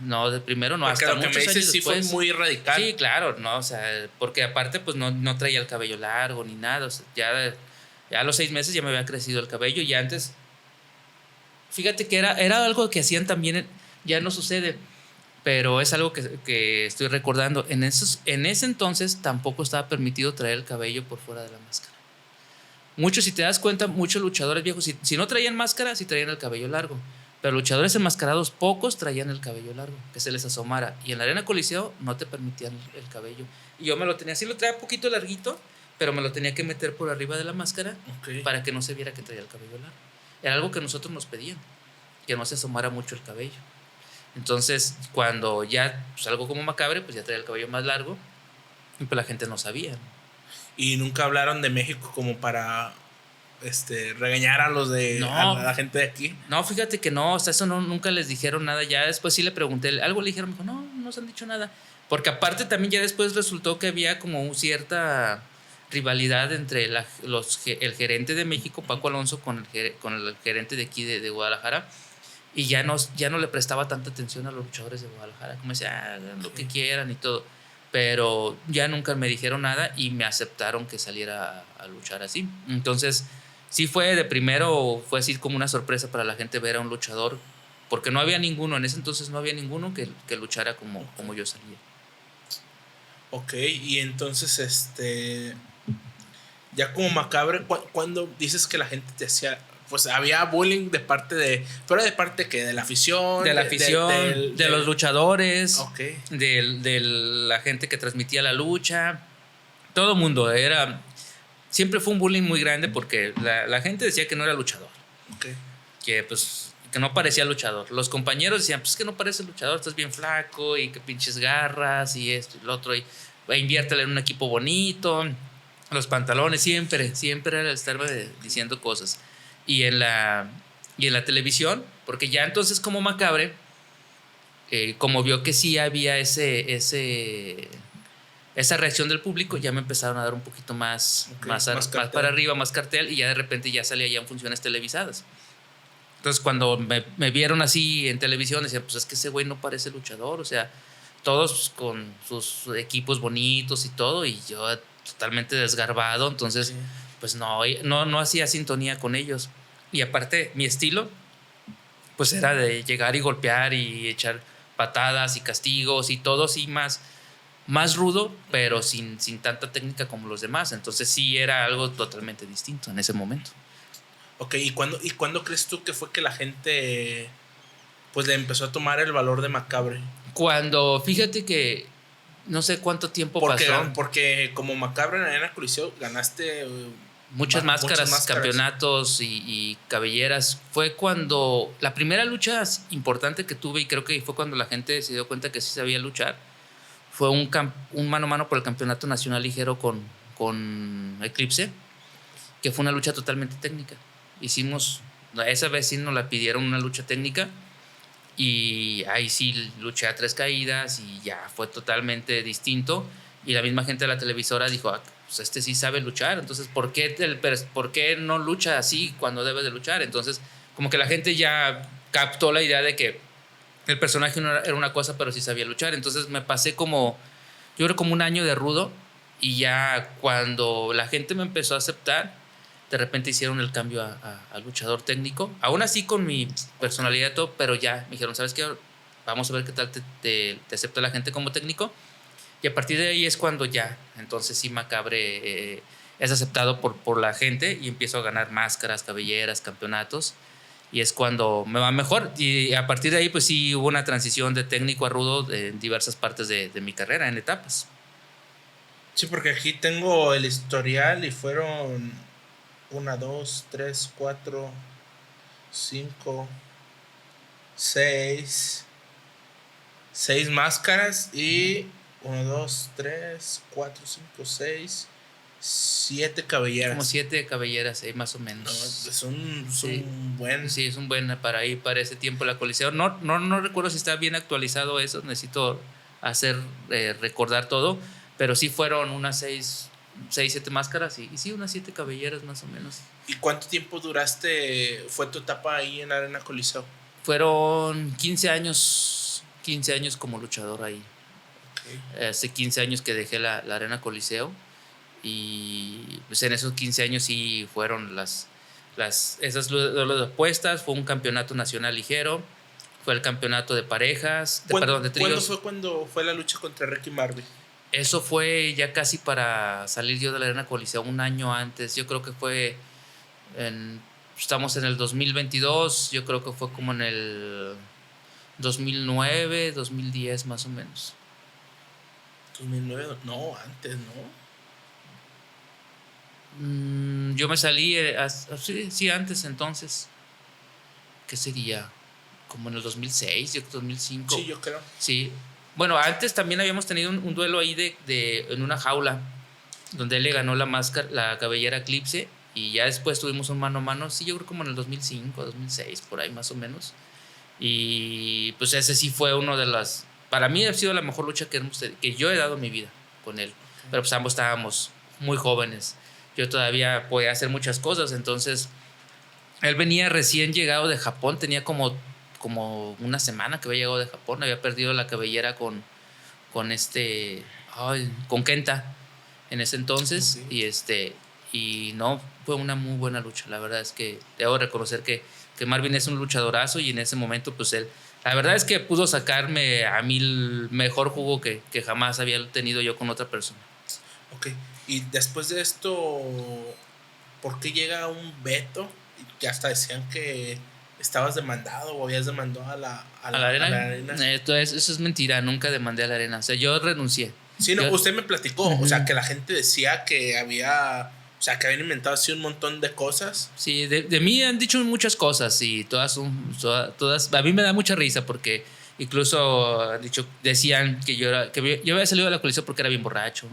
No, de primero no. Porque hasta lo que muchos me dices sí fue muy radical. Sí, claro, no, o sea, porque aparte pues no traía el cabello largo ni nada. O sea, ya a los 6 meses ya me había crecido el cabello. Y antes, fíjate que era algo que hacían también, ya no sucede, pero es algo que estoy recordando. En ese entonces tampoco estaba permitido traer el cabello por fuera de la máscara. Muchos, si te das cuenta, muchos luchadores viejos, si no traían máscara, sí traían el cabello largo. Pero luchadores enmascarados, pocos traían el cabello largo, que se les asomara. Y en la Arena Coliseo no te permitían el cabello. Y yo me lo tenía, sí lo traía poquito larguito, pero me lo tenía que meter por arriba de la máscara para que no se viera que traía el cabello largo. Era algo que nosotros nos pedían, que no se asomara mucho el cabello. Entonces, cuando ya salgo como Macabre, pues ya traía el cabello más largo, y pues la gente no sabía, ¿no? Y nunca hablaron de México como para regañar a a la gente de aquí. No, fíjate que no, hasta eso nunca les dijeron nada. Ya después sí le pregunté, algo le dijeron, me dijo, no se han dicho nada. Porque aparte también ya después resultó que había como cierta rivalidad entre el gerente de México, Paco Alonso, con el gerente de aquí de Guadalajara. Y ya no le prestaba tanta atención a los luchadores de Guadalajara. Como decía, hagan lo que quieran y todo. Pero ya nunca me dijeron nada y me aceptaron que saliera a luchar así. Entonces, sí fue de primero, fue así como una sorpresa para la gente ver a un luchador porque no había ninguno, en ese entonces no había ninguno que luchara como yo salía. Ok, y entonces, ya como Macabre, cuando dices que la gente te hacía, pues había bullying de parte de, pero de parte que de la afición, De la afición, de los luchadores, okay, de la gente que transmitía la lucha, todo el mundo. Siempre fue un bullying muy grande porque la gente decía que no era luchador, okay, que no parecía luchador. Los compañeros decían, pues que no pareces luchador, estás bien flaco y que pinches garras y esto y lo otro, y inviértele en un equipo bonito, los pantalones, siempre era estarme diciendo cosas. Y en la televisión, porque ya entonces como Macabre, como vio que sí había esa reacción del público, ya me empezaron a dar un poquito más para arriba, más cartel, y ya de repente ya salía ya en funciones televisadas. Entonces cuando me vieron así en televisión, decían, pues es que ese güey no parece luchador, o sea, todos con sus equipos bonitos y todo, y yo totalmente desgarbado, entonces pues no hacía sintonía con ellos. Y aparte, mi estilo, pues era de llegar y golpear y echar patadas y castigos y todo así más rudo, pero sin tanta técnica como los demás. Entonces sí era algo totalmente distinto en ese momento. Ok, ¿y cuándo crees tú que fue que la gente pues le empezó a tomar el valor de Macabre? Cuando, fíjate que no sé cuánto tiempo pasó. Porque como Macabre en Arena Coliseo ganaste muchas máscaras, campeonatos y cabelleras. Fue cuando la primera lucha importante que tuve, y creo que fue cuando la gente se dio cuenta que sí sabía luchar, fue un mano a mano por el campeonato nacional ligero con Eclipse, que fue una lucha totalmente técnica. Esa vez sí nos la pidieron una lucha técnica, y ahí sí luché a 3 caídas y ya fue totalmente distinto. Y la misma gente de la televisora dijo, pues este sí sabe luchar, entonces ¿por qué no lucha así cuando debe de luchar? Entonces como que la gente ya captó la idea de que el personaje no era una cosa, pero sí sabía luchar. Entonces me pasé yo creo como un año de rudo, y ya cuando la gente me empezó a aceptar, de repente hicieron el cambio a luchador técnico, aún así con mi personalidad y todo, pero ya me dijeron, ¿sabes qué? Vamos a ver qué tal te acepta la gente como técnico. Y a partir de ahí es cuando ya, entonces sí Macabre es aceptado por la gente, y empiezo a ganar máscaras, cabelleras, campeonatos, y es cuando me va mejor. Y a partir de ahí pues sí hubo una transición de técnico a rudo en diversas partes de mi carrera, en etapas. Sí, porque aquí tengo el historial y fueron 1, 2, 3, 4, 5, 6 máscaras y 1, 2, 3, 4, 5, 6, 7 cabelleras. Como 7 cabelleras, más o menos. No, es un buen. Sí, es un buen para ese tiempo la Coliseo. No recuerdo si está bien actualizado eso, necesito recordar todo, pero sí fueron unas 6, 7 máscaras y sí, unas 7 cabelleras más o menos. ¿Y cuánto tiempo duraste? ¿Fue tu etapa ahí en Arena Coliseo? Fueron 15 años como luchador ahí. Okay. Hace 15 años que dejé la Arena Coliseo, y pues en esos 15 años sí fueron esas apuestas. Fue un campeonato nacional ligero, fue el campeonato de parejas, de tríos. ¿Cuándo fue cuando fue la lucha contra Ricky Marvin? Eso fue ya casi para salir yo de la Arena Coliseo, un año antes. Yo creo que fue estamos en el 2022, yo creo que fue como en el 2009, 2010 más o menos. 2009, no, antes, ¿no? Yo me salí antes, entonces. ¿Qué sería? Como en el 2006, 2005. Sí, yo creo. Sí. Bueno, antes también habíamos tenido un duelo ahí en una jaula, donde él le ganó la cabellera Eclipse, y ya después tuvimos un mano a mano, sí, yo creo como en el 2005, 2006, por ahí más o menos. Y pues ese sí fue uno de las... Para mí ha sido la mejor lucha que yo he dado en mi vida con él. Pero pues ambos estábamos muy jóvenes. Yo todavía podía hacer muchas cosas, entonces él venía recién llegado de Japón, tenía como una semana que había llegado de Japón, había perdido la cabellera con Kenta en ese entonces, okay. y no, fue una muy buena lucha. La verdad es que debo reconocer que Marvin es un luchadorazo y en ese momento pues él, la verdad es que pudo sacarme a mí el mejor jugo que jamás había tenido yo con otra persona. Ok, y después de esto, ¿por qué llega un veto? Y hasta decían que estabas demandado o habías demandado a la arena. A la arena. Entonces, eso es mentira, nunca demandé a la arena. O sea, yo renuncié. Sí, no, usted me platicó, o sea, que la gente decía que había, o sea, que habían inventado así un montón de cosas. Sí, de mí han dicho muchas cosas y todas a mí me da mucha risa porque incluso decían que yo había salido de la coliseo porque era bien borracho,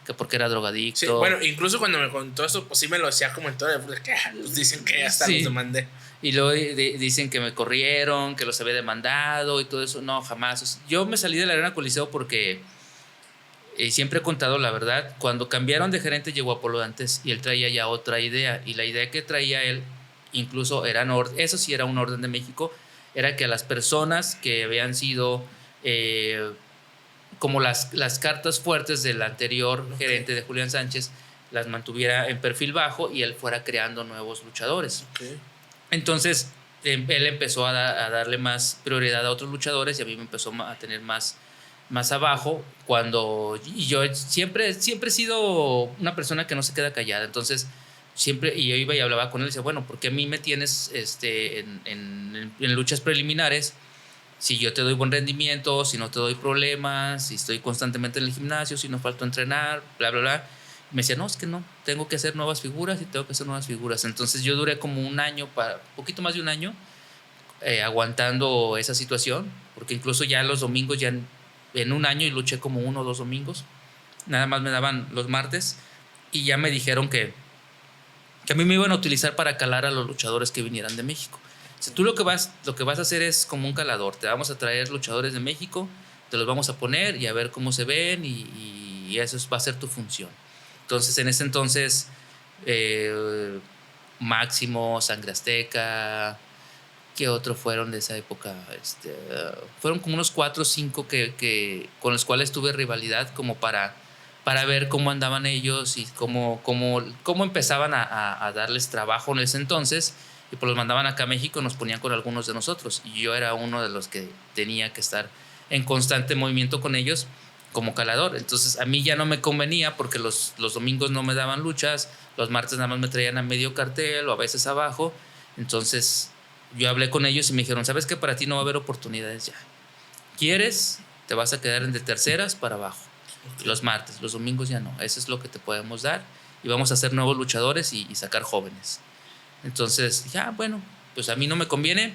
que porque era drogadicto. Sí, bueno, incluso cuando me contó eso, pues sí me lo decía como en todo, pues dicen que hasta los demandé. Y luego dicen que me corrieron, que los había demandado y todo eso. No, jamás. Yo me salí de la arena coliseo porque siempre he contado la verdad. Cuando cambiaron de gerente llegó Apolo Dantes y él traía ya otra idea. Y la idea que traía él, incluso eso sí era un orden de México, era que a las personas que habían sido como las cartas fuertes del anterior gerente de Julián Sánchez, las mantuviera en perfil bajo y él fuera creando nuevos luchadores. Okay. Entonces él empezó a darle más prioridad a otros luchadores y a mí me empezó a tener más abajo y yo siempre he sido una persona que no se queda callada. Entonces siempre, y yo iba y hablaba con él y decía, bueno, ¿por qué a mí me tienes en luchas preliminares si yo te doy buen rendimiento, si no te doy problemas, si estoy constantemente en el gimnasio, si no falto a entrenar, bla, bla, bla? Me decía, no, es que no, tengo que hacer nuevas figuras y tengo que hacer nuevas figuras. Entonces yo duré como un poquito más de un año aguantando esa situación, porque incluso ya los domingos, ya en un año, y luché como 1 o 2 domingos, nada más me daban los martes y ya me dijeron que a mí me iban a utilizar para calar a los luchadores que vinieran de México. O sea, tú lo que vas a hacer es como un calador, te vamos a traer luchadores de México, te los vamos a poner y a ver cómo se ven y eso va a ser tu función. Entonces, en ese entonces, Máximo, Sangre Azteca, ¿qué otro fueron de esa época? Fueron como unos 4 o 5 con los cuales tuve rivalidad como para ver cómo andaban ellos y cómo empezaban a darles trabajo en ese entonces. Y pues los mandaban acá a México y nos ponían con algunos de nosotros. Y yo era uno de los que tenía que estar en constante movimiento con ellos como calador. Entonces a mí ya no me convenía porque los domingos no me daban luchas, los martes nada más me traían a medio cartel o a veces abajo. Entonces yo hablé con ellos y me dijeron, ¿sabes qué? Para ti no va a haber oportunidades ya. ¿Quieres? Te vas a quedar en de terceras para abajo. Okay. Los martes, los domingos ya no. Eso es lo que te podemos dar y vamos a hacer nuevos luchadores y sacar jóvenes. Entonces, ya, bueno, pues a mí no me conviene.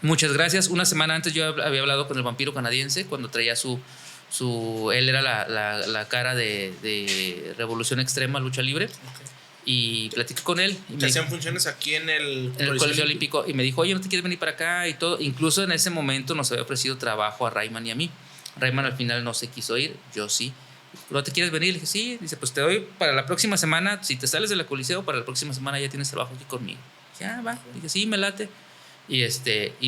Muchas gracias. Una semana antes yo había hablado con el Vampiro Canadiense cuando traía él era la cara de Revolución Extrema, Lucha Libre. Okay. Y platiqué con él. ¿Te hacían funciones aquí en el Coliseo Olímpico? Y me dijo, oye, ¿no te quieres venir para acá? Y todo. Incluso en ese momento nos había ofrecido trabajo a Rayman y a mí. Rayman al final no se quiso ir, yo sí. ¿No te quieres venir? Le dije, sí. Dice, pues te doy para la próxima semana. Si te sales de la Coliseo, para la próxima semana ya tienes trabajo aquí conmigo. Ya, va. Dije, sí, me late. Y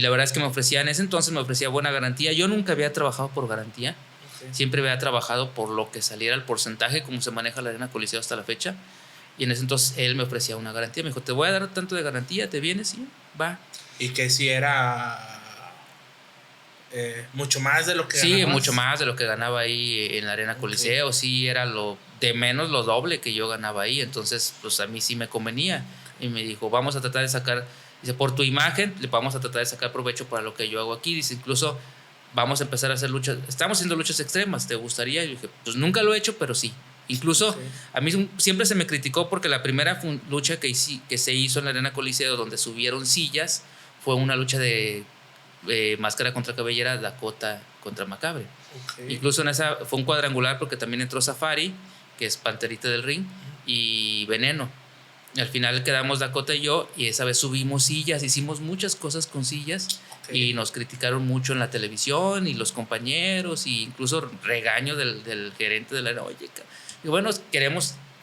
la verdad es que en ese entonces me ofrecía buena garantía. Yo nunca había trabajado por garantía. Okay. Siempre había trabajado por lo que saliera el porcentaje, como se maneja la Arena Coliseo hasta la fecha. Y en ese entonces él me ofrecía una garantía. Me dijo, te voy a dar tanto de garantía, ¿te vienes? Sí, va. Y que si era mucho más de lo que ganabas. Sí, mucho más de lo que ganaba ahí en la Arena Coliseo. Okay. Sí, era lo doble que yo ganaba ahí. Entonces, pues a mí sí me convenía. Y me dijo, vamos a tratar de sacar, dice, por tu imagen, le vamos a tratar de sacar provecho para lo que yo hago aquí. Dice, incluso vamos a empezar a hacer luchas. Estamos haciendo luchas extremas, ¿te gustaría? Y yo dije, pues nunca lo he hecho, pero sí. Incluso okay. A mí siempre se me criticó porque la primera lucha que se hizo en la Arena Coliseo, donde subieron sillas, fue una lucha de máscara contra cabellera, Dakota contra Macabre. Okay. Incluso en esa fue un cuadrangular porque también entró Safari, que es Panterita del Ring, y Veneno. Y al final quedamos Dakota y yo, y esa vez subimos sillas, hicimos muchas cosas con sillas. Okay. Y nos criticaron mucho en la televisión y los compañeros, y incluso regaño del gerente de la arena. Oye, y bueno,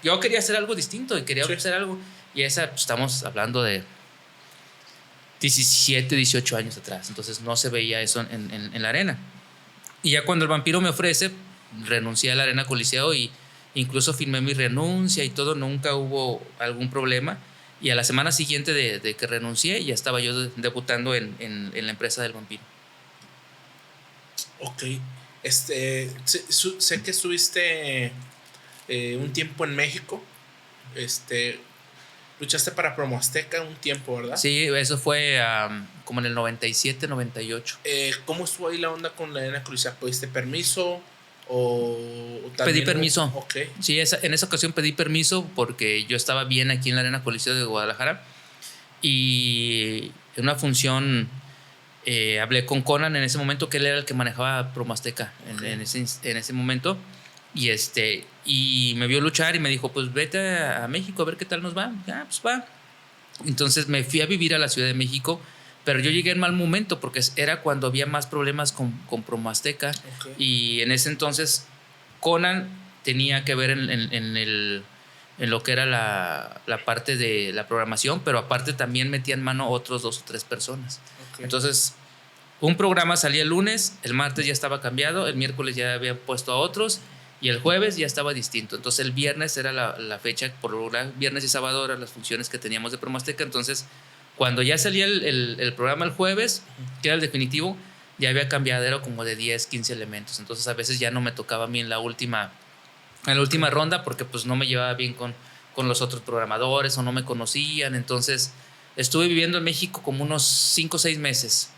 yo quería hacer algo distinto y quería hacer algo. Y esa, pues, estamos hablando de 17, 18 años atrás. Entonces no se veía eso en la arena. Y ya cuando el Vampiro me ofrece, renuncié a la Arena Coliseo y Incluso firmé mi renuncia y todo, nunca hubo algún problema. Y a la semana siguiente de que renuncié, ya estaba yo debutando en la empresa del vampiro. Ok. Sé que estuviste un tiempo en México. Luchaste para Promo Azteca un tiempo, ¿verdad? Sí, eso fue como en el 97, 98. ¿Cómo estuvo ahí la onda con la Arena Coliseo? ¿Pediste permiso? ¿O Pedí permiso. Ok. Sí, en esa ocasión pedí permiso porque yo estaba bien aquí en la Arena Coliseo de Guadalajara. Y en una función hablé con Conan en ese momento, que él era el que manejaba Promo Azteca en ese momento. Y me vio luchar y me dijo, pues vete a México a ver qué tal nos va. Pues va. Entonces me fui a vivir a la Ciudad de México, pero yo llegué en mal momento porque era cuando había más problemas con Promo Azteca. Okay. Y en ese entonces Conan tenía que ver en lo que era la parte de la programación, pero aparte también metía en mano otros 2 o 3 personas. Okay. Entonces, un programa salía el lunes, el martes ya estaba cambiado, el miércoles ya habían puesto a otros y el jueves ya estaba distinto. Entonces, el viernes era la fecha, por lo general, viernes y sábado eran las funciones que teníamos de Promo Azteca. Entonces, cuando ya salía el programa el jueves, que era el definitivo, ya había cambiadero como de 10, 15 elementos. Entonces, a veces ya no me tocaba a mí en la última ronda porque pues no me llevaba bien con los otros programadores o no me conocían. Entonces estuve viviendo en México como unos 5 o 6 meses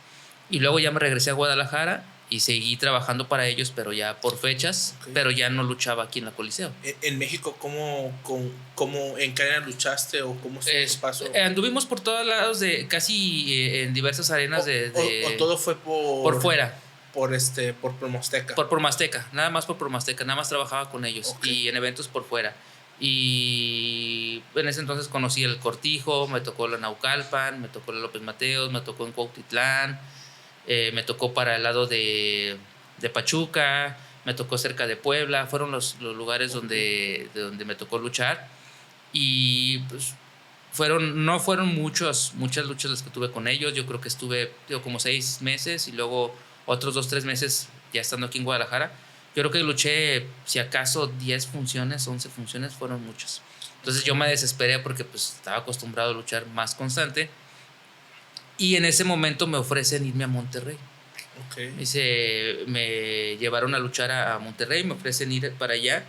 y luego ya me regresé a Guadalajara y seguí trabajando para ellos, pero ya por fechas. Okay. Pero ya no luchaba aquí en la Coliseo. ¿En México cómo en qué arena luchaste o cómo se pasó? Anduvimos por todos lados, casi en diversas arenas o todo fue por fuera. Por Promo Azteca. Por Promo Azteca, nada más por Promo Azteca, nada más trabajaba con ellos. Okay. Y en eventos por fuera. Y en ese entonces conocí el Cortijo, me tocó la Naucalpan, me tocó la López Mateos, me tocó en Cuautitlán, me tocó para el lado de Pachuca, me tocó cerca de Puebla. Fueron los lugares donde me tocó luchar. Y pues no fueron muchas luchas las que tuve con ellos. Yo creo que estuve como 6 meses y luego otros 2 o 3 meses ya estando aquí en Guadalajara. Yo creo que luché, si acaso, 10 funciones, 11 funciones, fueron muchas. Entonces yo me desesperé porque pues estaba acostumbrado a luchar más constante. Y en ese momento me ofrecen irme a Monterrey. Okay. Me llevaron a luchar a Monterrey, me ofrecen ir para allá.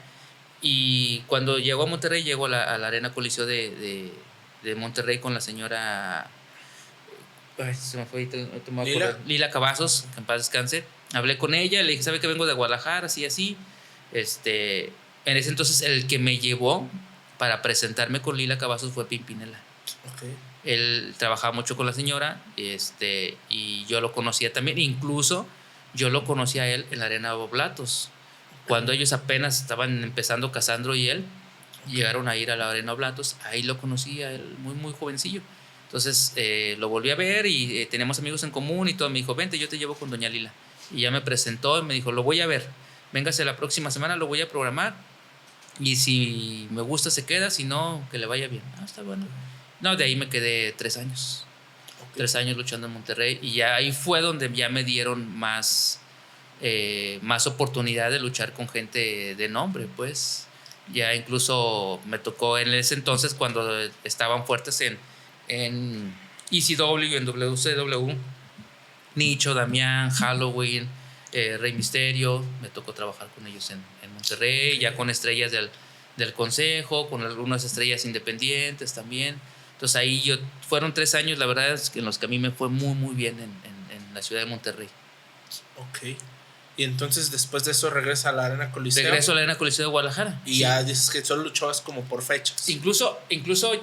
Y cuando llego a Monterrey, llego a la Arena Coliseo de Monterrey con la señora... Ay, se me fue, Lila Cavazos, que en paz descanse. Hablé con ella, le dije, ¿sabe que vengo de Guadalajara? Así. En ese entonces el que me llevó para presentarme con Lila Cavazos fue Pimpinela. Okay. Él trabajaba mucho con la señora, y yo lo conocía también. Incluso yo lo conocía a él en la Arena Oblatos. Cuando ellos apenas estaban empezando, Casandro y él, llegaron a ir a la Arena Oblatos. Ahí lo conocí a él, muy, muy jovencillo. Entonces lo volví a ver y tenemos amigos en común y todo. Me dijo, vente, yo te llevo con doña Lila. Y ya me presentó y me dijo, lo voy a ver. Véngase la próxima semana, lo voy a programar. Y si me gusta, se queda. Si no, que le vaya bien. Está bueno. No, de ahí me quedé 3 años. Okay. 3 años luchando en Monterrey. Y ya ahí fue donde ya me dieron más oportunidad de luchar con gente de nombre, pues. Ya incluso me tocó en ese entonces, cuando estaban fuertes en ECW y en WCW, Nicho, Damián, Halloween, Rey Misterio. Me tocó trabajar con ellos en Monterrey, ya con estrellas del consejo, con algunas estrellas independientes también. Entonces ahí fueron 3 años, la verdad es que en los que a mí me fue muy, muy bien en la ciudad de Monterrey. Ok. Y entonces después de eso regresa a la Arena Coliseo. Regreso a la Arena Coliseo de Guadalajara. Y sí, ya dices que solo luchabas como por fechas. Incluso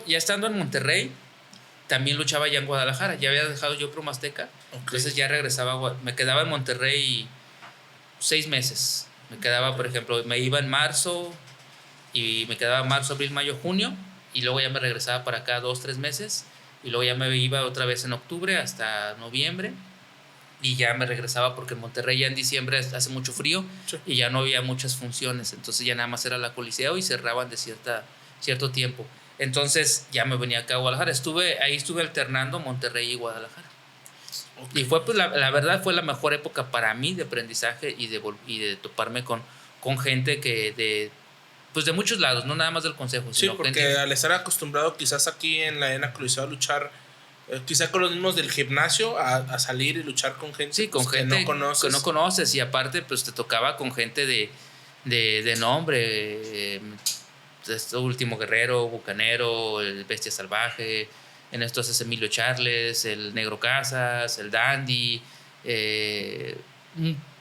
ya estando en Monterrey, también luchaba ya en Guadalajara. Ya había dejado yo Promo Azteca. Okay. Entonces ya regresaba, me quedaba en Monterrey 6 meses. Me quedaba, por ejemplo, me iba en marzo y me quedaba marzo, abril, mayo, junio. Y luego ya me regresaba para acá 2 o 3 meses. Y luego ya me iba otra vez en octubre hasta noviembre. Y ya me regresaba porque en Monterrey ya en diciembre hace mucho frío. Sí. Y ya no había muchas funciones. Entonces ya nada más era la Coliseo y cerraban de cierto tiempo. Entonces ya me venía acá a Guadalajara. Ahí estuve alternando Monterrey y Guadalajara. Okay. Y fue, pues, la verdad, fue la mejor época para mí de aprendizaje y de toparme con gente que pues de muchos lados, no nada más del consejo. Sí, Sino porque gente, al estar acostumbrado quizás aquí en la Arena Coliseo a luchar, quizá con los mismos del gimnasio, a salir y luchar con gente, sí, con pues, gente que no conoces. y aparte pues te tocaba con gente de nombre, este Último Guerrero, Bucanero, el Bestia Salvaje, en estos es Emilio Charles, el Negro Casas, el Dandy,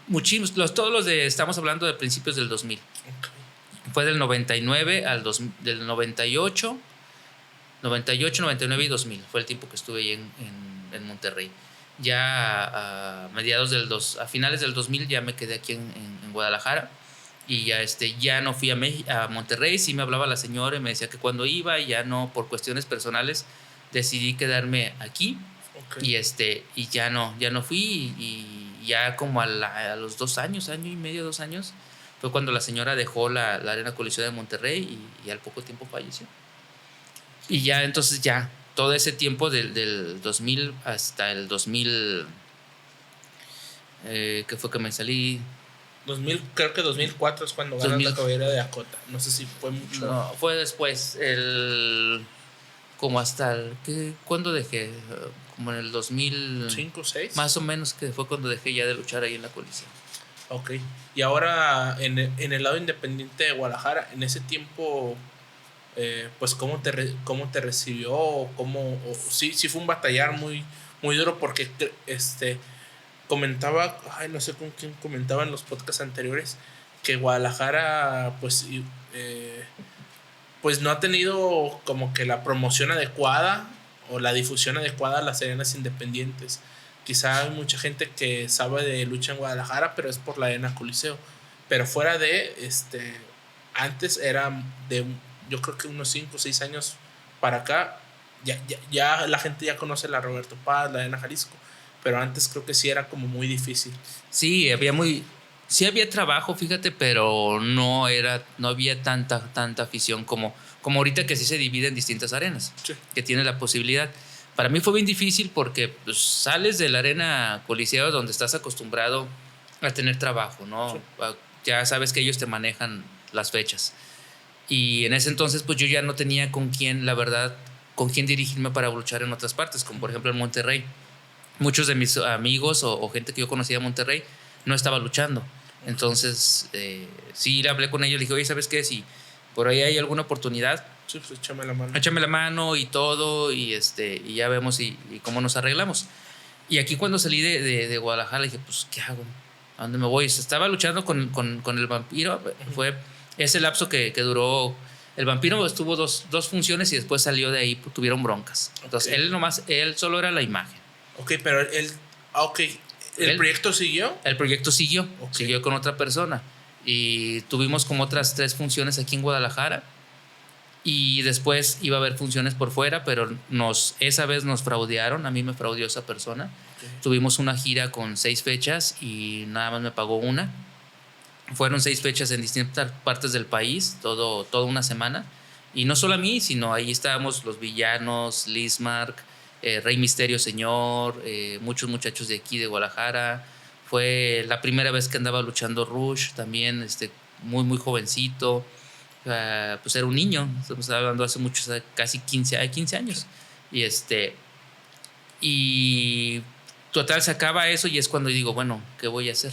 muchísimos, todos los estamos hablando de principios del 2000. Okay. Fue del 99 del 98, 99 y 2000. Fue el tiempo que estuve ahí en Monterrey. Ya a finales del 2000 ya me quedé aquí en Guadalajara y ya no fui a Monterrey. Sí me hablaba la señora y me decía que cuando iba, y ya no, por cuestiones personales decidí quedarme aquí. Okay. Y ya no fui, y ya como a los 2 años, año y medio, 2 años, fue cuando la señora dejó la Arena Coliseo de Monterrey y al poco tiempo falleció. Y ya entonces todo ese tiempo del 2000 hasta el 2000, que fue que me salí. 2000, creo que 2004 es cuando ganas la cabellera de Dakota. No sé si fue mucho. No, fue después, como hasta ¿cuándo dejé? Como en el 2005, 6 más o menos, que fue cuando dejé ya de luchar ahí en la Coliseo. Ok. Y ahora en el lado independiente de Guadalajara, en ese tiempo, pues cómo te recibió, sí fue un batallar muy, muy duro, porque comentaba, no sé con quién comentaba en los podcasts anteriores, que Guadalajara pues no ha tenido como que la promoción adecuada o la difusión adecuada a las arenas independientes. Quizá hay mucha gente que sabe de lucha en Guadalajara, pero es por la Arena Coliseo. Pero fuera de, antes era yo creo que unos 5 o 6 años para acá, ya la gente ya conoce la Roberto Paz, la Arena Jalisco. Pero antes creo que sí era como muy difícil. Sí, sí había trabajo, fíjate, pero no había tanta afición como ahorita, que sí se divide en distintas arenas, sí, que tiene la posibilidad. Para mí fue bien difícil porque pues, sales de la Arena Coliseo, donde estás acostumbrado a tener trabajo, ¿no? Sí. Ya sabes que ellos te manejan las fechas. Y en ese entonces pues yo ya no tenía con quién dirigirme para luchar en otras partes, como por ejemplo en Monterrey. Muchos de mis amigos o gente que yo conocía en Monterrey no estaba luchando. Entonces, sí, le hablé con ellos, le dije, oye, ¿sabes qué? Si por ahí hay alguna oportunidad, sí, pues échame la mano. Échame la mano y todo, y ya vemos y cómo nos arreglamos. Y aquí cuando salí de Guadalajara, dije, pues, ¿qué hago? ¿A dónde me voy? Estaba luchando con el vampiro. Fue ese lapso que duró. El vampiro estuvo dos funciones y después salió de ahí, tuvieron broncas. Entonces, él solo era la imagen. Ok, pero ¿el proyecto siguió? El proyecto siguió, siguió con otra persona. Y tuvimos como otras 3 funciones aquí en Guadalajara. Y después iba a haber funciones por fuera, pero esa vez nos fraudearon. A mí me fraudió esa persona. Okay. Tuvimos una gira con 6 fechas y nada más me pagó una. Fueron 6 fechas en distintas partes del país, toda una semana. Y no solo a mí, sino ahí estábamos los Villanos, Lismark, Rey Misterio Señor, muchos muchachos de aquí de Guadalajara. Fue la primera vez que andaba luchando Rush, también muy muy jovencito. Pues era un niño, estamos hablando hace muchos, casi 15 años. Y total, se acaba eso y es cuando digo, bueno, ¿qué voy a hacer?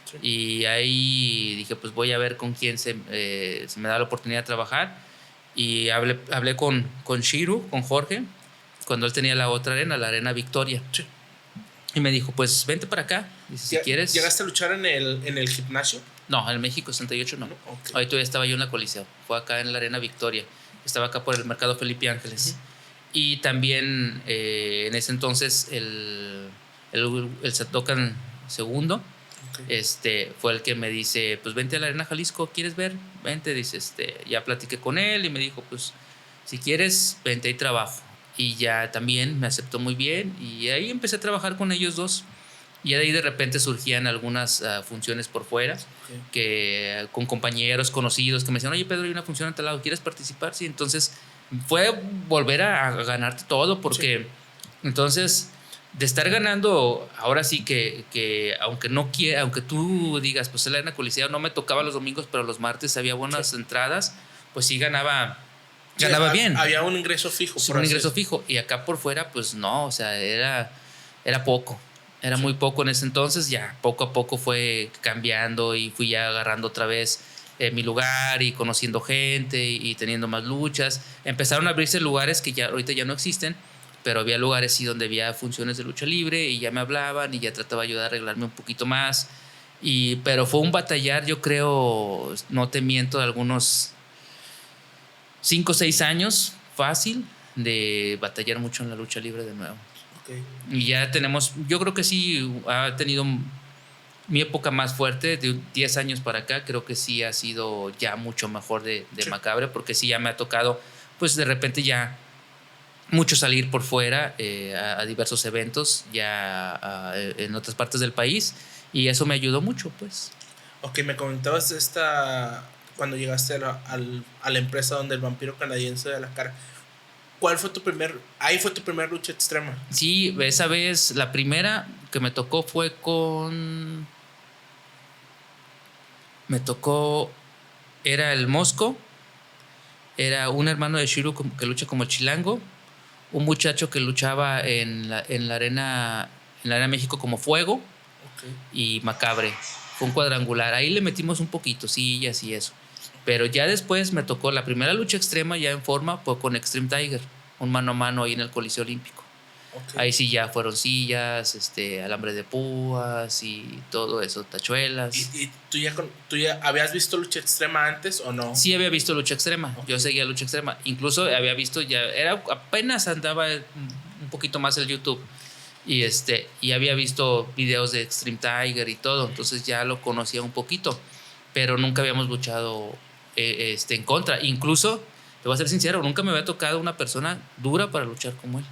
Sí. Y ahí dije, pues voy a ver con quién se me da la oportunidad de trabajar. Y hablé con Shiru, con Jorge, cuando él tenía la otra arena, la Arena Victoria. Sí. Y me dijo, pues vente para acá. Dice, si quieres. ¿Llegaste a luchar en el gimnasio? No, en México 68 no. Okay. Ahí todavía estaba yo en la Coliseo. Fue acá en la Arena Victoria. Estaba acá por el Mercado Felipe Ángeles. Y también en ese entonces el Satocan segundo, fue el que me dice, pues vente a la Arena Jalisco, ¿quieres ver? Vente, dice, ya platiqué con él y me dijo, pues si quieres, vente y trabajo. Y ya también me aceptó muy bien y ahí empecé a trabajar con ellos dos. Y de ahí de repente surgían algunas funciones por fuera, que con compañeros conocidos que me decían, oye Pedro, hay una función en tal lado, ¿quieres participar? Sí, entonces fue volver a ganarte todo, porque entonces de estar ganando, ahora sí que aunque no quiera, aunque tú digas, pues en la Arena Coliseo no me tocaba los domingos, pero los martes había buenas entradas, pues sí ganaba bien. Había un ingreso fijo. Sí, un ingreso fijo. Y acá por fuera, pues no, o sea, era poco. Era muy poco en ese entonces, ya poco a poco fue cambiando y fui ya agarrando otra vez mi lugar y conociendo gente y teniendo más luchas. Empezaron a abrirse lugares que ya ahorita ya no existen, pero había lugares sí donde había funciones de lucha libre y ya me hablaban y ya trataba de ayudar a arreglarme un poquito más. Pero fue un batallar, yo creo, no te miento, de algunos 5 o 6 años fácil de batallar mucho en la lucha libre de nuevo. Okay. Y ya tenemos, yo creo que sí ha tenido mi época más fuerte, de 10 años para acá, creo que sí ha sido ya mucho mejor de sí. Macabre, porque sí ya me ha tocado, pues de repente ya mucho salir por fuera a diversos eventos ya en otras partes del país, y eso me ayudó mucho, pues. Ok, me comentabas cuando llegaste a la empresa donde el vampiro canadiense de la cara. ¿Cuál fue ahí fue tu primera lucha extrema? Sí, esa vez la primera que me tocó fue era el Mosco, era un hermano de Shiru que lucha como el Chilango, un muchacho que luchaba en la arena México como Fuego, okay. Y Macabre. Fue un cuadrangular, ahí le metimos un poquito, sillas y eso. Pero ya después me tocó la primera lucha extrema ya en forma, fue con Extreme Tiger, un mano a mano ahí en el Coliseo Olímpico. Okay. Ahí sí ya fueron sillas, alambre de púas y todo eso, tachuelas. ¿Y tú ya habías visto lucha extrema antes o no? Sí había visto lucha extrema, okay. Yo seguía lucha extrema, incluso había visto apenas andaba un poquito más el YouTube y había visto videos de Extreme Tiger y todo, entonces ya lo conocía un poquito, pero nunca habíamos luchado en contra. Incluso, te voy a ser sincero, nunca me había tocado una persona dura para luchar como él.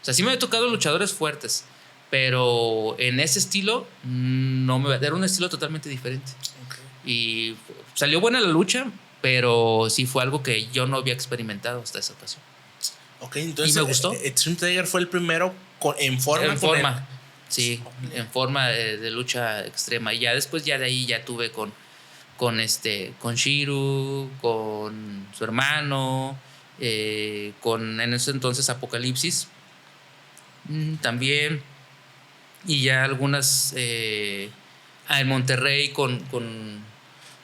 O sea, sí me había tocado luchadores fuertes, pero en ese estilo era un estilo totalmente diferente. Okay. Y salió buena la lucha, pero sí fue algo que yo no había experimentado hasta esa ocasión. Ok, entonces y me gustó. Extreme Tiger fue el primero en forma. Sí, okay. En forma de lucha extrema. Y ya después ya de ahí ya tuve con Shiru, con su hermano, con en ese entonces Apocalipsis también, y ya algunas en Monterrey con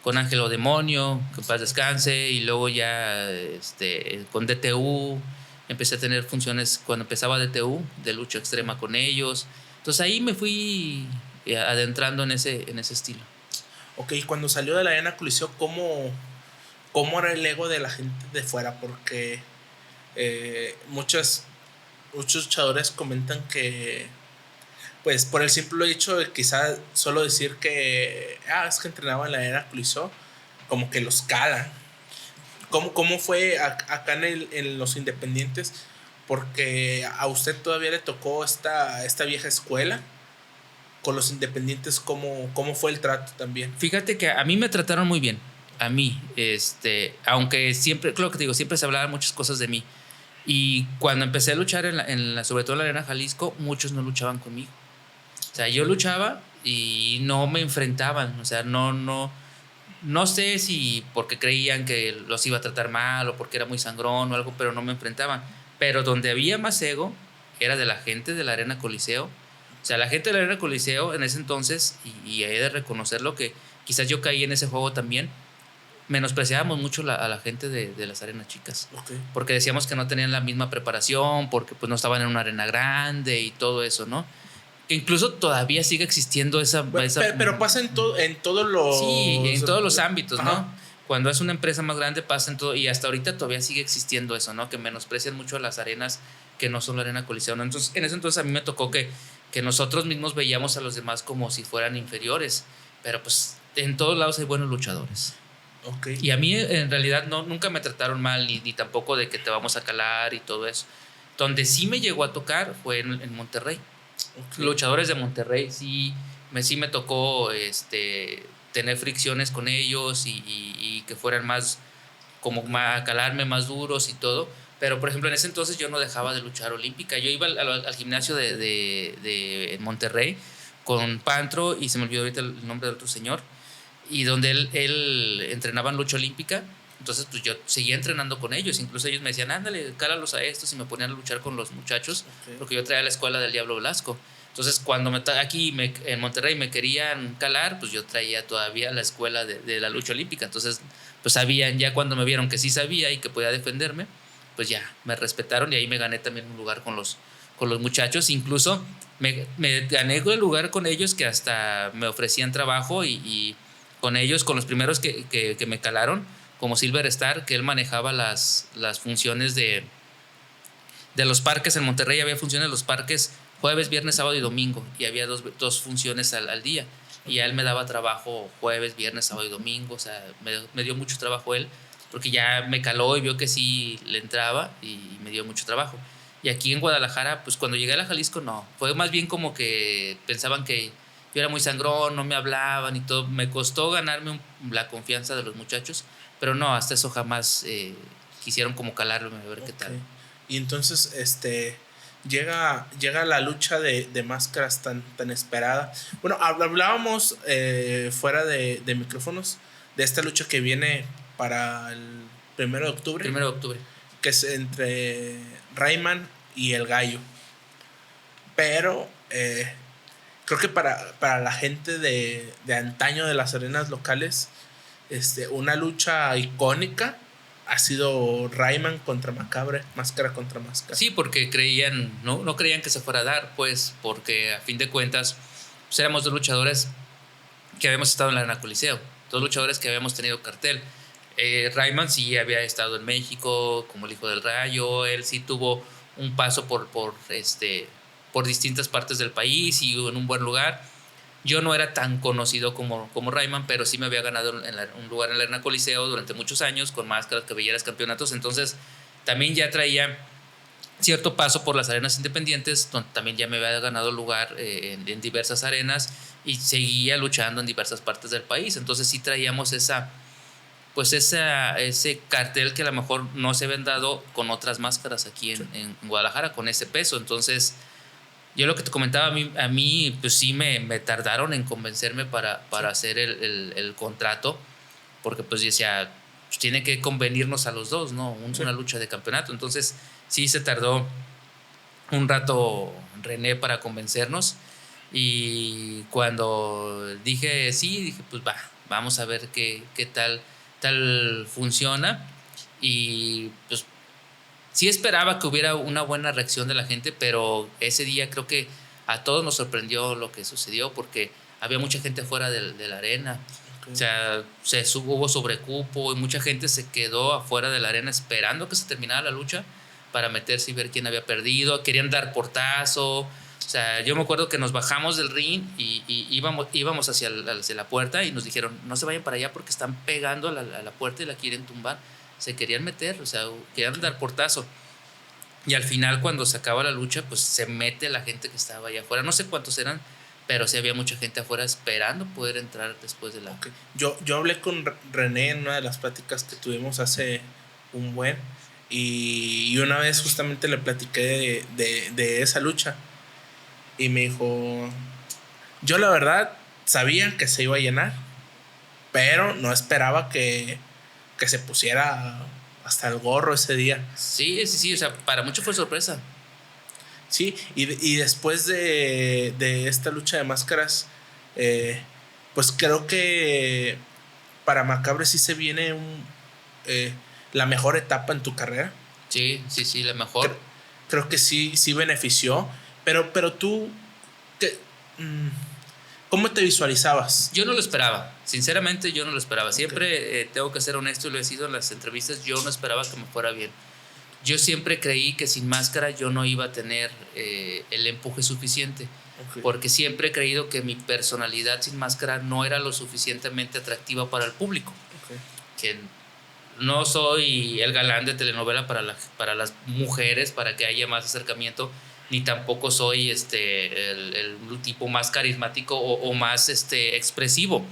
Ángelo Demonio, que en paz descanse, y luego ya con DTU empecé a tener funciones cuando empezaba DTU de lucha extrema con ellos. Entonces ahí me fui adentrando en ese estilo. Ok, cuando salió de la Arena Coliseo, ¿cómo era el ego de la gente de fuera? Porque muchos luchadores comentan que, pues por el simple hecho de quizás solo decir que es que entrenaba en la Arena Coliseo, como que los calan. ¿Cómo fue acá en los independientes? Porque a usted todavía le tocó esta vieja escuela. Con los independientes, ¿cómo fue el trato también? Fíjate que a mí me trataron muy bien. A mí, aunque siempre, claro que te digo, siempre se hablaban muchas cosas de mí. Y cuando empecé a luchar sobre todo en la Arena Jalisco, muchos no luchaban conmigo. O sea, yo luchaba y no me enfrentaban. O sea, no sé si porque creían que los iba a tratar mal o porque era muy sangrón o algo, pero no me enfrentaban. Pero donde había más ego era de la gente de la Arena Coliseo. O sea, la gente de la Arena Coliseo en ese entonces, y he de reconocerlo que quizás yo caí en ese juego también, menospreciábamos mucho a la gente de las arenas chicas. Okay. Porque decíamos que no tenían la misma preparación, porque pues no estaban en una arena grande y todo eso, ¿no? Que incluso todavía sigue existiendo esa pero pasa en todos los... Sí, en todos los ámbitos, ajá, ¿no? Cuando es una empresa más grande pasa en todo, y hasta ahorita todavía sigue existiendo eso, ¿no? Que menosprecian mucho las arenas que no son la Arena Coliseo, ¿no? Entonces, en ese entonces a mí me tocó que nosotros mismos veíamos a los demás como si fueran inferiores, pero pues en todos lados hay buenos luchadores. Okay. Y a mí en realidad nunca me trataron mal, ni tampoco de que te vamos a calar y todo eso. Donde sí me llegó a tocar fue en Monterrey. Okay. Luchadores de Monterrey sí me tocó tener fricciones con ellos y que fueran más, como a calarme más duros y todo, Pero, por ejemplo, en ese entonces yo no dejaba de luchar olímpica. Yo iba al gimnasio de Monterrey con Pantro, y se me olvidó ahorita el nombre del otro señor, y donde él entrenaba en lucha olímpica. Entonces, pues yo seguía entrenando con ellos. Incluso ellos me decían, ándale, cálalos a estos, y me ponían a luchar con los muchachos, porque yo traía la escuela del Diablo Velasco. Entonces, cuando en Monterrey me querían calar, pues yo traía todavía la escuela de la lucha olímpica. Entonces, pues sabían, ya cuando me vieron que sí sabía y que podía defenderme, pues ya me respetaron, y ahí me gané también un lugar con los muchachos. Incluso me gané el lugar con ellos, que hasta me ofrecían trabajo, y con ellos, con los primeros que me calaron, como Silver Star, que él manejaba las funciones de los parques. En Monterrey había funciones de los parques jueves, viernes, sábado y domingo, y había dos funciones al día, y a él me daba trabajo jueves, viernes, sábado y domingo. O sea, me dio mucho trabajo él, porque ya me caló y vio que sí le entraba, y me dio mucho trabajo. Y aquí en Guadalajara, pues cuando llegué a la Jalisco, no, fue más bien como que pensaban que yo era muy sangrón, no me hablaban y todo. Me costó ganarme la confianza de los muchachos, pero no, hasta eso jamás quisieron como calarme, a ver qué tal. Y entonces llega la lucha de máscaras tan esperada. Bueno, hablábamos fuera de micrófonos de esta lucha que viene para el 1 de octubre. 1 de octubre. Que es entre Rayman y el Gallo. Pero creo que para la gente de antaño, de las arenas locales, una lucha icónica ha sido Rayman contra Macabre, máscara contra máscara. Sí, porque creían, no creían que se fuera a dar, pues, porque a fin de cuentas pues éramos dos luchadores que habíamos estado en la Arena Coliseo, dos luchadores que habíamos tenido cartel. Rayman sí había estado en México como el Hijo del Rayo. Él sí tuvo un paso por distintas partes del país y en un buen lugar. Yo no era tan conocido como Rayman, pero sí me había ganado un lugar en la Arena Coliseo durante muchos años, con máscaras, cabelleras, campeonatos. Entonces también ya traía cierto paso por las arenas independientes, donde también ya me había ganado lugar en diversas arenas, y seguía luchando en diversas partes del país. Entonces sí traíamos ese cartel que a lo mejor no se habían dado con otras máscaras aquí en Guadalajara, con ese peso. Entonces, yo lo que te comentaba, a mí pues sí me tardaron en convencerme para hacer el contrato, porque pues decía, pues tiene que convenirnos a los dos, ¿no? Una lucha de campeonato. Entonces, sí se tardó un rato René para convencernos, y cuando dije sí, dije pues vamos a ver qué tal funciona. Y pues sí esperaba que hubiera una buena reacción de la gente, pero ese día creo que a todos nos sorprendió lo que sucedió, porque había mucha gente afuera de la arena. Okay. O sea, hubo sobrecupo, y mucha gente se quedó afuera de la arena esperando que se terminara la lucha para meterse y ver quién había perdido. Querían dar portazo. O sea, yo me acuerdo que nos bajamos del ring y íbamos hacia la puerta, y nos dijeron, no se vayan para allá porque están pegando a la puerta y la quieren tumbar. Se querían meter, o sea, querían dar portazo. Y al final, cuando se acaba la lucha, pues se mete la gente que estaba allá afuera. No sé cuántos eran, pero sí había mucha gente afuera esperando poder entrar después de la... Okay. Yo hablé con René en una de las pláticas que tuvimos hace un buen, y una vez justamente le platiqué de esa lucha, y me dijo, yo la verdad sabía que se iba a llenar, pero no esperaba que se pusiera hasta el gorro ese día. Sí, o sea, para muchos fue sorpresa. Sí, y después de esta lucha de máscaras, pues creo que para Macabre sí se viene la mejor etapa en tu carrera. Sí, la mejor. Creo que sí benefició, pero tú, ¿cómo te visualizabas? Yo no lo esperaba, sinceramente yo no lo esperaba. Siempre tengo que ser honesto, y lo he sido en las entrevistas, yo no esperaba que me fuera bien. Yo siempre creí que sin máscara yo no iba a tener el empuje suficiente, porque siempre he creído que mi personalidad sin máscara no era lo suficientemente atractiva para el público. Que no soy el galán de telenovela para las mujeres, para que haya más acercamiento, ni tampoco soy el tipo más carismático o más expresivo.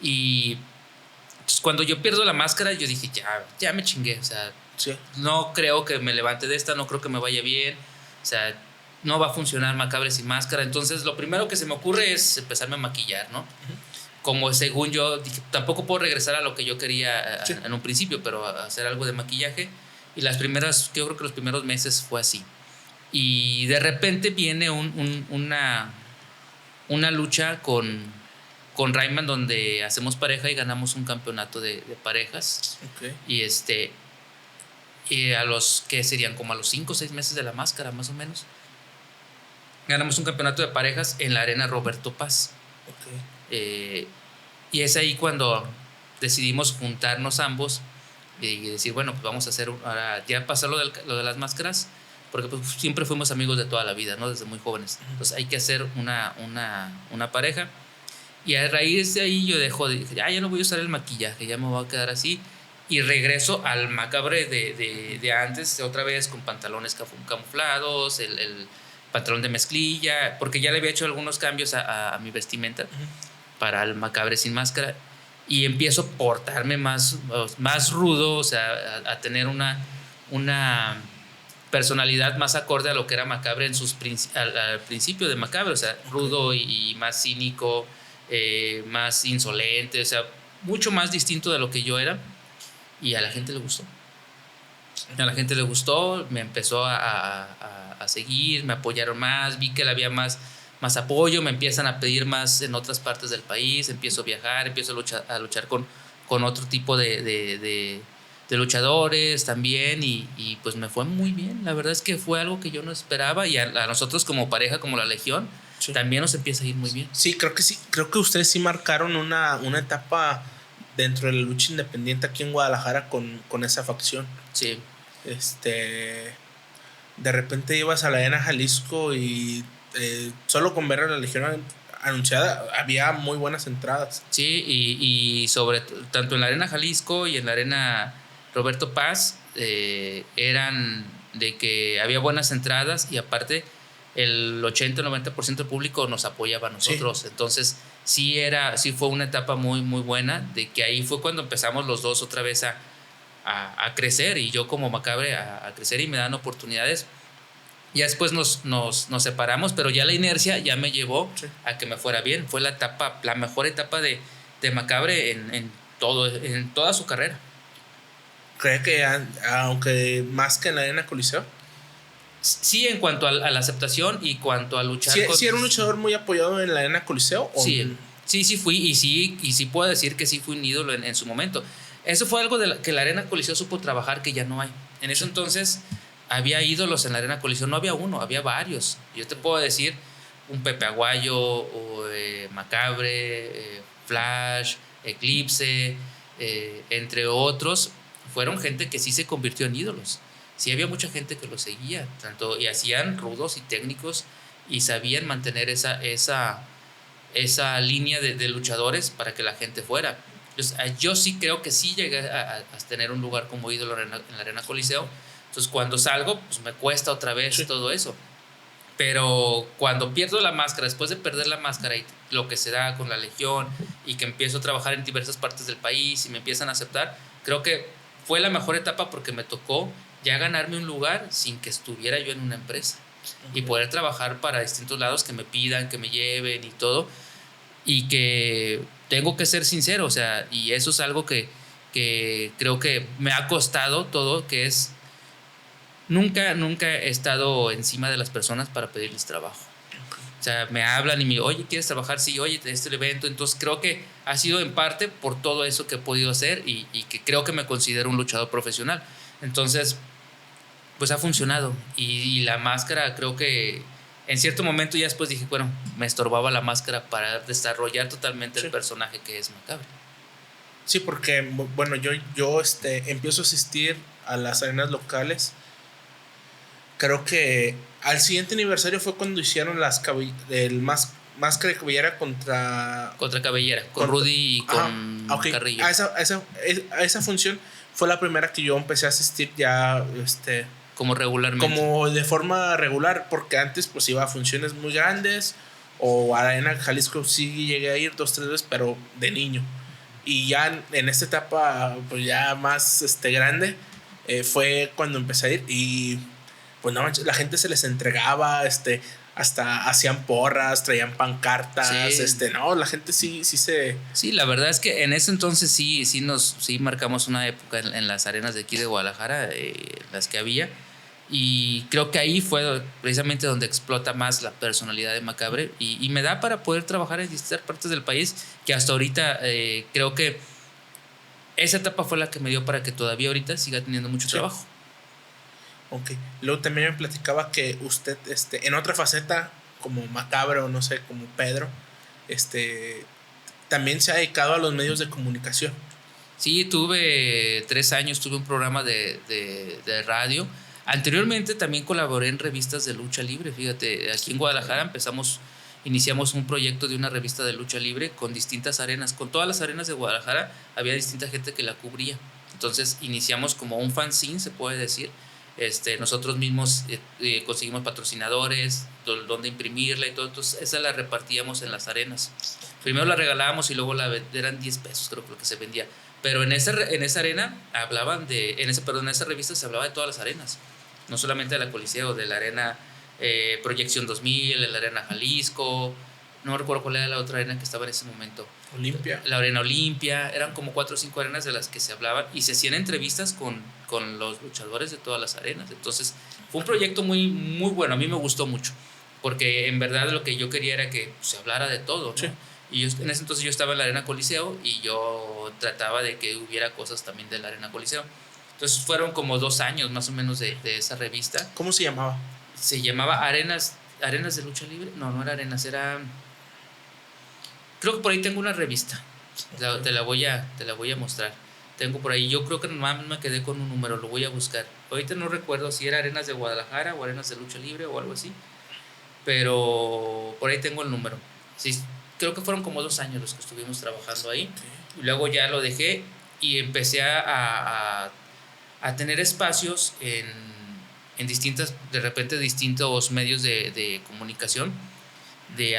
Y pues, cuando yo pierdo la máscara, yo dije, ya me chingué. O sea, Sí. No creo que me levante de esta, no creo que me vaya bien. O sea, no va a funcionar Macabre sin máscara. Entonces, lo primero que se me ocurre es empezarme a maquillar, ¿no? Como según yo, dije, tampoco puedo regresar a lo que yo quería en un principio, pero a hacer algo de maquillaje. Y yo creo que los primeros meses fue así. Y de repente viene una lucha con Rayman donde hacemos pareja y ganamos un campeonato de parejas. Okay. Y a los que serían como a los 5 o 6 meses de la máscara, más o menos, ganamos un campeonato de parejas en la arena Roberto Paz. Okay. Y es ahí cuando decidimos juntarnos ambos y decir, bueno, pues vamos a hacer, ahora ya pasó lo de las máscaras, porque pues siempre fuimos amigos de toda la vida, ¿no? Desde muy jóvenes. Entonces hay que hacer una pareja. Y a raíz de ahí yo dije, ya no voy a usar el maquillaje, ya me voy a quedar así. Y regreso al Macabre de antes, otra vez con pantalones camuflados, el pantalón de mezclilla, porque ya le había hecho algunos cambios a mi vestimenta para el Macabre sin máscara. Y empiezo a portarme más rudo, o sea, a tener una personalidad más acorde a lo que era Macabre al principio de Macabre, o sea, rudo y más cínico, más insolente, o sea, mucho más distinto de lo que yo era. Y a la gente le gustó. A la gente le gustó, me empezó a seguir, me apoyaron más, vi que había más apoyo, me empiezan a pedir más en otras partes del país, empiezo a viajar, empiezo a luchar con otro tipo de luchadores también y pues me fue muy bien. La verdad es que fue algo que yo no esperaba y a nosotros como pareja, como la Legión, también nos empieza a ir muy bien. Sí, creo que ustedes sí marcaron una etapa dentro de la lucha independiente aquí en Guadalajara con esa facción. Sí. De repente ibas a la arena Jalisco y solo con ver a la Legión anunciada había muy buenas entradas. Sí, y tanto en la arena Jalisco y en la arena Roberto Paz eran de que había buenas entradas y aparte el 80-90% del público nos apoyaba a nosotros. Sí. Entonces sí fue una etapa muy, muy buena, de que ahí fue cuando empezamos los dos otra vez a crecer y yo como Macabre a crecer y me dan oportunidades. Ya después nos separamos, pero ya la inercia ya me llevó a que me fuera bien. Fue la mejor etapa de Macabre en toda su carrera. ¿Cree que aunque más que en la arena Coliseo? Sí, en cuanto a la aceptación y cuanto a luchar. ¿Sí era un luchador muy apoyado en la arena Coliseo? Sí fui y sí puedo decir que sí fui un ídolo en su momento. Eso fue algo que la arena Coliseo supo trabajar que ya no hay. En ese entonces había ídolos en la arena Coliseo, no había uno, había varios. Yo te puedo decir un Pepe Aguayo, o Macabre, Flash, Eclipse, entre otros. Fueron gente que sí se convirtió en ídolos. Sí había mucha gente que lo seguía, tanto y hacían rudos y técnicos y sabían mantener esa línea de luchadores para que la gente fuera. Entonces, yo sí creo que sí llegué a tener un lugar como ídolo en la arena Coliseo. Entonces cuando salgo pues me cuesta otra vez todo eso, pero cuando pierdo la máscara, después de perder la máscara y lo que se da con la Legión y que empiezo a trabajar en diversas partes del país y me empiezan a aceptar, creo que fue la mejor etapa porque me tocó ya ganarme un lugar sin que estuviera yo en una empresa y poder trabajar para distintos lados que me pidan, que me lleven y todo, y que tengo que ser sincero, o sea, y eso es algo que creo que me ha costado todo, que es nunca he estado encima de las personas para pedirles trabajo. O sea, me hablan y me dicen, oye, ¿quieres trabajar? Sí, oye, este evento. Entonces creo que ha sido en parte por todo eso que he podido hacer y que creo que me considero un luchador profesional. Entonces, pues ha funcionado. Y la máscara, creo que en cierto momento ya después dije, bueno, me estorbaba la máscara para desarrollar totalmente el personaje que es Macabre. Sí, porque, bueno, yo empiezo a asistir a las arenas locales. Creo que al siguiente aniversario fue cuando hicieron máscara de cabellera contra Cabellera, con Rudy y con Carrillo. A esa función fue la primera que yo empecé a asistir ya como regularmente, como de forma regular, porque antes pues iba a funciones muy grandes o a la arena Jalisco sí llegué a ir 2-3 veces, pero de niño. Y ya en esta etapa pues ya más grande fue cuando empecé a ir y pues no manches, la gente se les entregaba, hasta hacían porras, traían pancartas, Sí. No, la gente sí se... Sí, la verdad es que en ese entonces sí marcamos una época en las arenas de aquí de Guadalajara, las que había. Y creo que ahí fue precisamente donde explota más la personalidad de Macabre y me da para poder trabajar en distintas partes del país, que hasta ahorita creo que esa etapa fue la que me dio para que todavía ahorita siga teniendo mucho trabajo. Ok. Luego también me platicaba que usted, en otra faceta, como Macabre o no sé, como Pedro, también se ha dedicado a los medios de comunicación. Sí, tuve 3 años, tuve un programa de radio. Anteriormente también colaboré en revistas de lucha libre. Fíjate, aquí en Guadalajara iniciamos un proyecto de una revista de lucha libre con distintas arenas. Con todas las arenas de Guadalajara había distinta gente que la cubría. Entonces iniciamos como un fanzine, se puede decir. Nosotros mismos conseguimos patrocinadores, donde imprimirla y todo. Entonces esa la repartíamos en las arenas. Primero la regalábamos y luego eran 10 pesos, creo que se vendía. Pero en esa arena hablaban en esa revista se hablaba de todas las arenas, no solamente de la Coliseo, de la arena Proyección 2000, de la arena Jalisco, no recuerdo cuál era la otra arena que estaba en ese momento. Olimpia. La arena Olimpia, eran como 4 o 5 arenas de las que se hablaban y se hacían entrevistas con los luchadores de todas las arenas. Entonces fue un proyecto muy, muy bueno, a mí me gustó mucho, porque en verdad lo que yo quería era que se hablara de todo, ¿no? Sí. Y en ese entonces yo estaba en la Arena Coliseo y yo trataba de que hubiera cosas también de la Arena Coliseo. Entonces fueron como 2 años más o menos de esa revista. ¿Cómo se llamaba? Se llamaba Arenas de Lucha Libre. No era Arenas, era... Creo que por ahí tengo una revista. Te la voy a mostrar. Tengo por ahí, yo creo que nomás me quedé con un número, lo voy a buscar. Ahorita no recuerdo si era Arenas de Guadalajara o Arenas de Lucha Libre o algo así. Pero por ahí tengo el número. Sí, creo que fueron como 2 años los que estuvimos trabajando ahí. Okay. Y luego ya lo dejé y empecé a tener espacios en de repente distintos medios de comunicación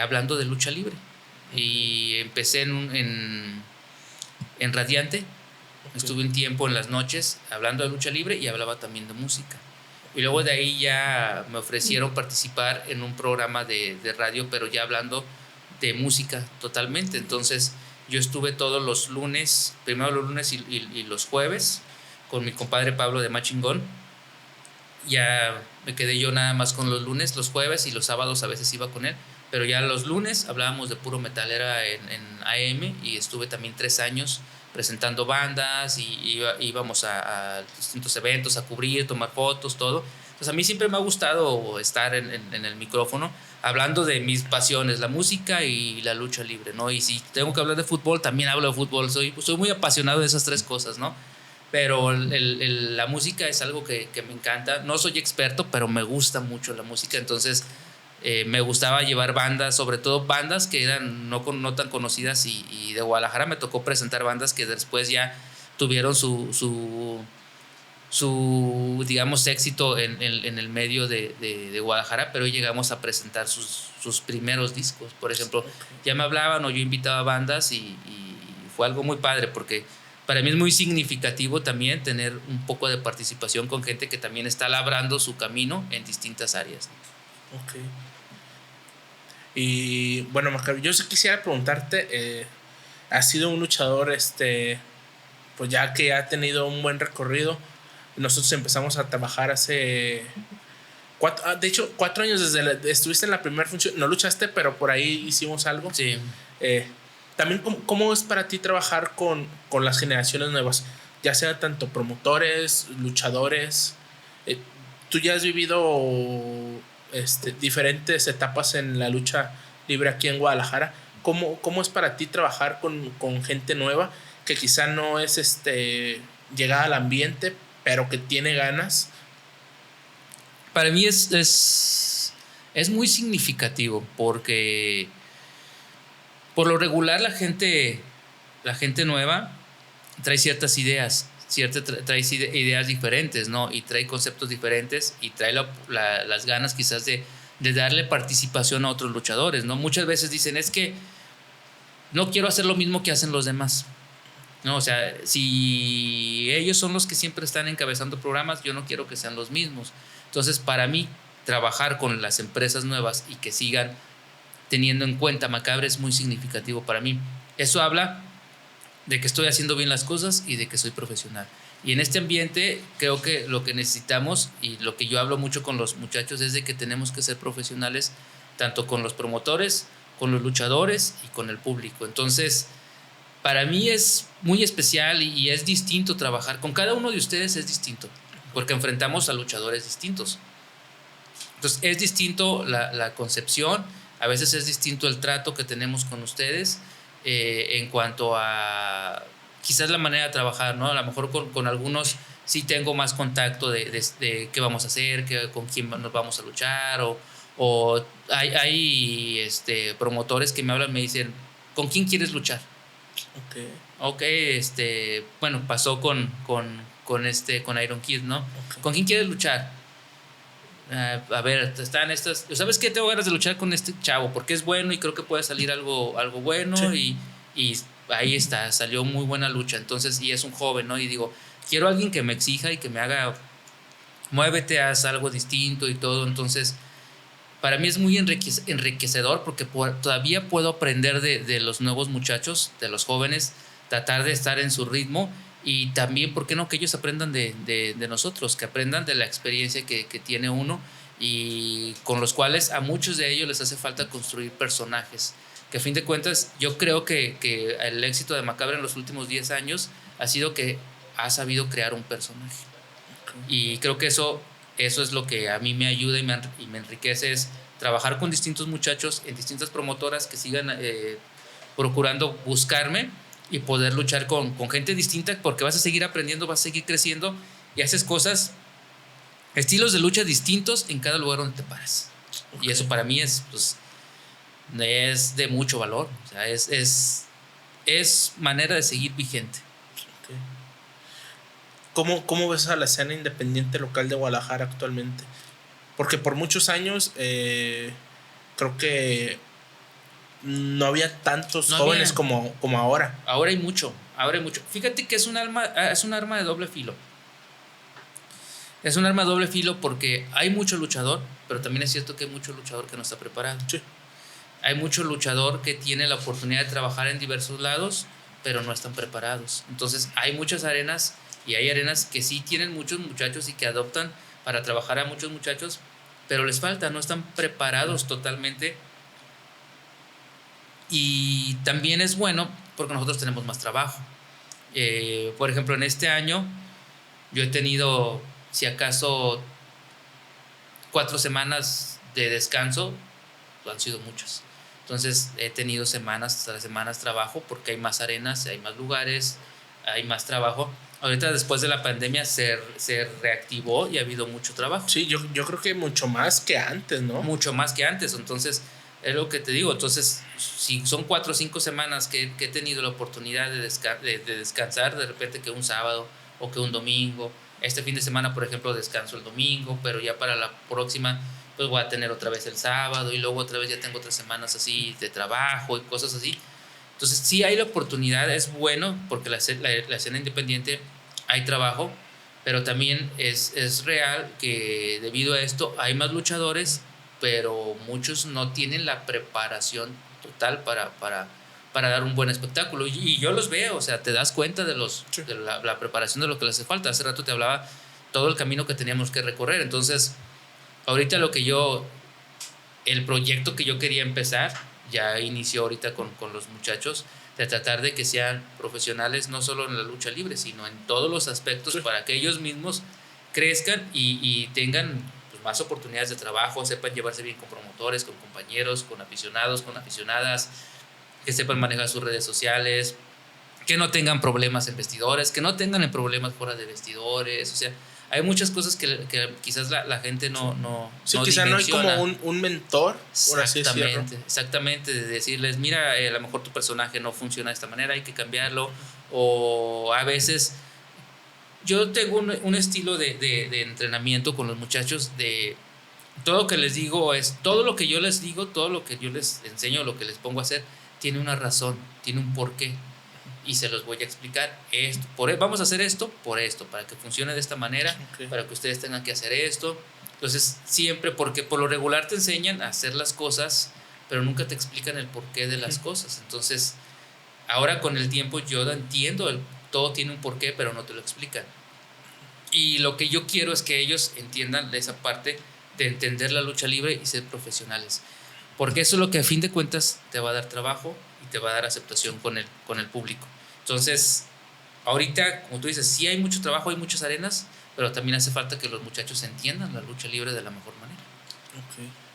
hablando de lucha libre. Y empecé en Radiante. Okay. Estuve un tiempo en las noches hablando de lucha libre y hablaba también de música. Y luego de ahí ya me ofrecieron participar en un programa de radio, pero ya hablando de música totalmente. Entonces yo estuve todos los lunes, primero los lunes y los jueves, con mi compadre Pablo de Machingón. Ya me quedé yo nada más con los lunes, los jueves y los sábados a veces iba con él. Pero ya los lunes hablábamos de puro metal, era en AM, y estuve también 3 años presentando bandas y íbamos a distintos eventos, a cubrir, tomar fotos, todo. Entonces a mí siempre me ha gustado estar en el micrófono hablando de mis pasiones, la música y la lucha libre, ¿no? Y si tengo que hablar de fútbol, también hablo de fútbol. Soy muy apasionado de esas 3 cosas, ¿no? Pero la música es algo que me encanta. No soy experto, pero me gusta mucho la música. Entonces me gustaba llevar bandas, sobre todo bandas que eran no tan conocidas, y de Guadalajara me tocó presentar bandas que después ya tuvieron su digamos éxito en el medio de Guadalajara, pero llegamos a presentar sus primeros discos. Por ejemplo, ya me hablaban o yo invitaba bandas y fue algo muy padre, porque para mí es muy significativo también tener un poco de participación con gente que también está labrando su camino en distintas áreas. Ok. Y bueno, Macabre, yo sí quisiera preguntarte, has sido un luchador, pues ya que ha tenido un buen recorrido. Nosotros empezamos a trabajar hace 4 años, estuviste en la primera función, no luchaste, pero por ahí hicimos algo. Sí. También, ¿cómo es para ti trabajar con las generaciones nuevas? Ya sea tanto promotores, luchadores. Tú ya has vivido diferentes etapas en la lucha libre aquí en Guadalajara. ¿Cómo es para ti trabajar con gente nueva que quizá no es llegada al ambiente, pero que tiene ganas? Para mí es muy significativo, porque por lo regular la gente nueva trae ciertas ideas, trae ideas diferentes, ¿no? Y trae conceptos diferentes y trae las ganas quizás de darle participación a otros luchadores, ¿no? Muchas veces dicen, es que no quiero hacer lo mismo que hacen los demás. ¿no? O sea, si ellos son los que siempre están encabezando programas, yo no quiero que sean los mismos. Entonces, para mí, trabajar con las empresas nuevas y que sigan teniendo en cuenta Macabre es muy significativo para mí. Eso habla de que estoy haciendo bien las cosas y de que soy profesional. Y en este ambiente creo que lo que necesitamos y lo que yo hablo mucho con los muchachos es de que tenemos que ser profesionales tanto con los promotores, con los luchadores y con el público. Entonces, para mí es muy especial y es distinto trabajar. Con cada uno de ustedes es distinto, porque enfrentamos a luchadores distintos. Entonces, es distinto la concepción, a veces es distinto el trato que tenemos con ustedes en cuanto a quizás la manera de trabajar, ¿no? A lo mejor con algunos sí tengo más contacto de qué vamos a hacer, con quién nos vamos a luchar, o hay promotores que me hablan, me dicen, ¿con quién quieres luchar? Ok, bueno, pasó con Iron Kid, ¿no? Okay. ¿Con quién quieres luchar? A ver, están estas. ¿Sabes qué? Tengo ganas de luchar con este chavo porque es bueno y creo que puede salir algo bueno. Sí. Y ahí está, salió muy buena lucha. Entonces, y es un joven, ¿no? Y digo, quiero a alguien que me exija y que me haga, muévete, haz algo distinto y todo. Entonces, para mí es muy enriquecedor porque todavía puedo aprender de los nuevos muchachos, de los jóvenes, tratar de estar en su ritmo. Y también, ¿por qué no? Que ellos aprendan de nosotros, que aprendan de la experiencia que tiene uno y con los cuales a muchos de ellos les hace falta construir personajes. Que a fin de cuentas, yo creo que el éxito de Macabre en los últimos 10 años ha sido que ha sabido crear un personaje. Okay. Y creo que eso es lo que a mí me ayuda y me enriquece, es trabajar con distintos muchachos en distintas promotoras que sigan procurando buscarme y poder luchar con gente distinta, porque vas a seguir aprendiendo, vas a seguir creciendo y haces cosas, estilos de lucha distintos en cada lugar donde te paras. Okay. Y eso para mí es de mucho valor. O sea, es manera de seguir vigente. Okay. ¿Cómo ves a la escena independiente local de Guadalajara actualmente? Porque por muchos años creo que no había tantos jóvenes como ahora. Ahora hay mucho. Fíjate que es un arma de doble filo. Es un arma de doble filo porque hay mucho luchador, pero también es cierto que hay mucho luchador que no está preparado. Sí. Hay mucho luchador que tiene la oportunidad de trabajar en diversos lados, pero no están preparados. Entonces hay muchas arenas y hay arenas que sí tienen muchos muchachos y que adoptan para trabajar a muchos muchachos, pero les falta, no están preparados totalmente. Y también es bueno porque nosotros tenemos más trabajo. Por ejemplo, en este año yo he tenido, si acaso, 4 semanas de descanso, han sido muchas. Entonces he tenido semanas tras semanas trabajo porque hay más arenas, hay más lugares, hay más trabajo. Ahorita después de la pandemia se reactivó y ha habido mucho trabajo. Sí, yo creo que mucho más que antes, ¿no? Mucho más que antes. Entonces, es lo que te digo. Entonces, si son 4 o 5 semanas que he tenido la oportunidad de descansar, de repente que un sábado o que un domingo. Este fin de semana, por ejemplo, descanso el domingo, pero ya para la próxima pues voy a tener otra vez el sábado y luego otra vez ya tengo 3 semanas así de trabajo y cosas así. Entonces, sí hay la oportunidad, es bueno porque la escena independiente hay trabajo, pero también es real que debido a esto hay más luchadores, pero muchos no tienen la preparación total para dar un buen espectáculo. Y yo los veo, o sea, te das cuenta de la preparación de lo que les hace falta. Hace rato te hablaba todo el camino que teníamos que recorrer. Entonces, ahorita el proyecto que yo quería empezar, ya inició ahorita con los muchachos, de tratar de que sean profesionales no solo en la lucha libre, sino en todos los aspectos, sí, para que ellos mismos crezcan y tengan pues, más oportunidades de trabajo, sepan llevarse bien con promotores, con compañeros, con aficionados, con aficionadas, que sepan manejar sus redes sociales, que no tengan problemas en vestidores, que no tengan problemas fuera de vestidores. O sea, hay muchas cosas que quizás la gente no sí, quizás no hay como un mentor, por así decirlo. Exactamente, de decirles, mira, a lo mejor tu personaje no funciona de esta manera, hay que cambiarlo. O a veces yo tengo un estilo de entrenamiento con los muchachos, de todo lo que les digo todo lo que yo les digo, todo lo que yo les enseño, lo que les pongo a hacer, tiene una razón, tiene un porqué. y se los voy a explicar. Vamos a hacer esto por esto, para que funcione de esta manera, para que ustedes tengan que hacer esto. Entonces, siempre, porque por lo regular te enseñan a hacer las cosas, pero nunca te explican el porqué de las cosas. Entonces, ahora con el tiempo yo entiendo, todo tiene un porqué, pero no te lo explican. Y lo que yo quiero es que ellos entiendan esa parte de entender la lucha libre y ser profesionales. Porque eso es lo que a fin de cuentas te va a dar trabajo y te va a dar aceptación con el público. Entonces, ahorita, como tú dices, sí hay mucho trabajo, hay muchas arenas, pero también hace falta que los muchachos entiendan la lucha libre de la mejor manera.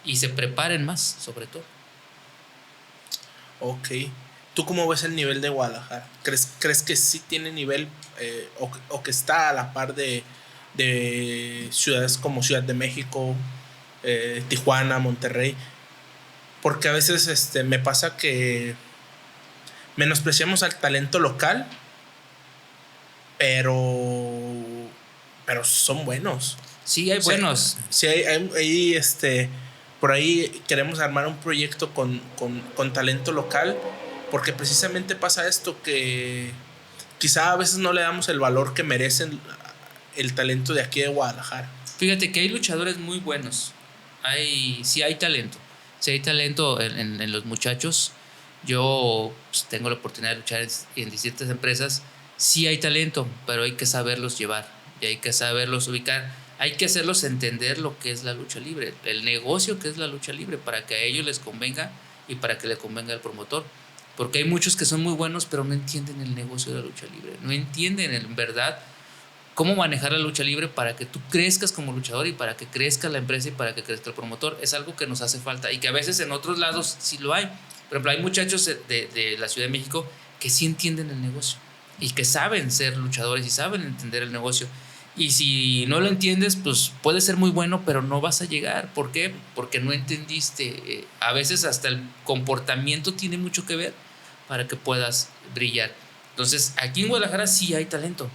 Y se preparen más, sobre todo. Ok. ¿Tú cómo ves el nivel de Guadalajara? ¿Crees que sí tiene nivel o que está a la par de ciudades como Ciudad de México, Tijuana, Monterrey? Porque a veces me pasa que menospreciamos al talento local, pero son buenos. Sí, hay buenos. Sí, hay por ahí queremos armar un proyecto con talento local, porque precisamente pasa esto, que quizá a veces no le damos el valor que merecen el talento de aquí de Guadalajara. Fíjate que hay luchadores muy buenos. Sí hay talento. Sí hay talento en los muchachos. Yo tengo la oportunidad de luchar en distintas empresas. Sí hay talento, pero hay que saberlos llevar y hay que saberlos ubicar. Hay que hacerlos entender lo que es la lucha libre, el negocio que es la lucha libre, para que a ellos les convenga y para que le convenga al promotor. Porque hay muchos que son muy buenos, pero no entienden el negocio de la lucha libre. No entienden en verdad cómo manejar la lucha libre para que tú crezcas como luchador y para que crezca la empresa y para que crezca el promotor. Es algo que nos hace falta y que a veces en otros lados sí lo hay. Por ejemplo, hay muchachos de la Ciudad de México que sí entienden el negocio y que saben ser luchadores y saben entender el negocio. Y si no lo entiendes, pues puede ser muy bueno, pero no vas a llegar. ¿Por qué? Porque no entendiste. A veces hasta el comportamiento tiene mucho que ver para que puedas brillar. Entonces, aquí en Guadalajara sí hay talento.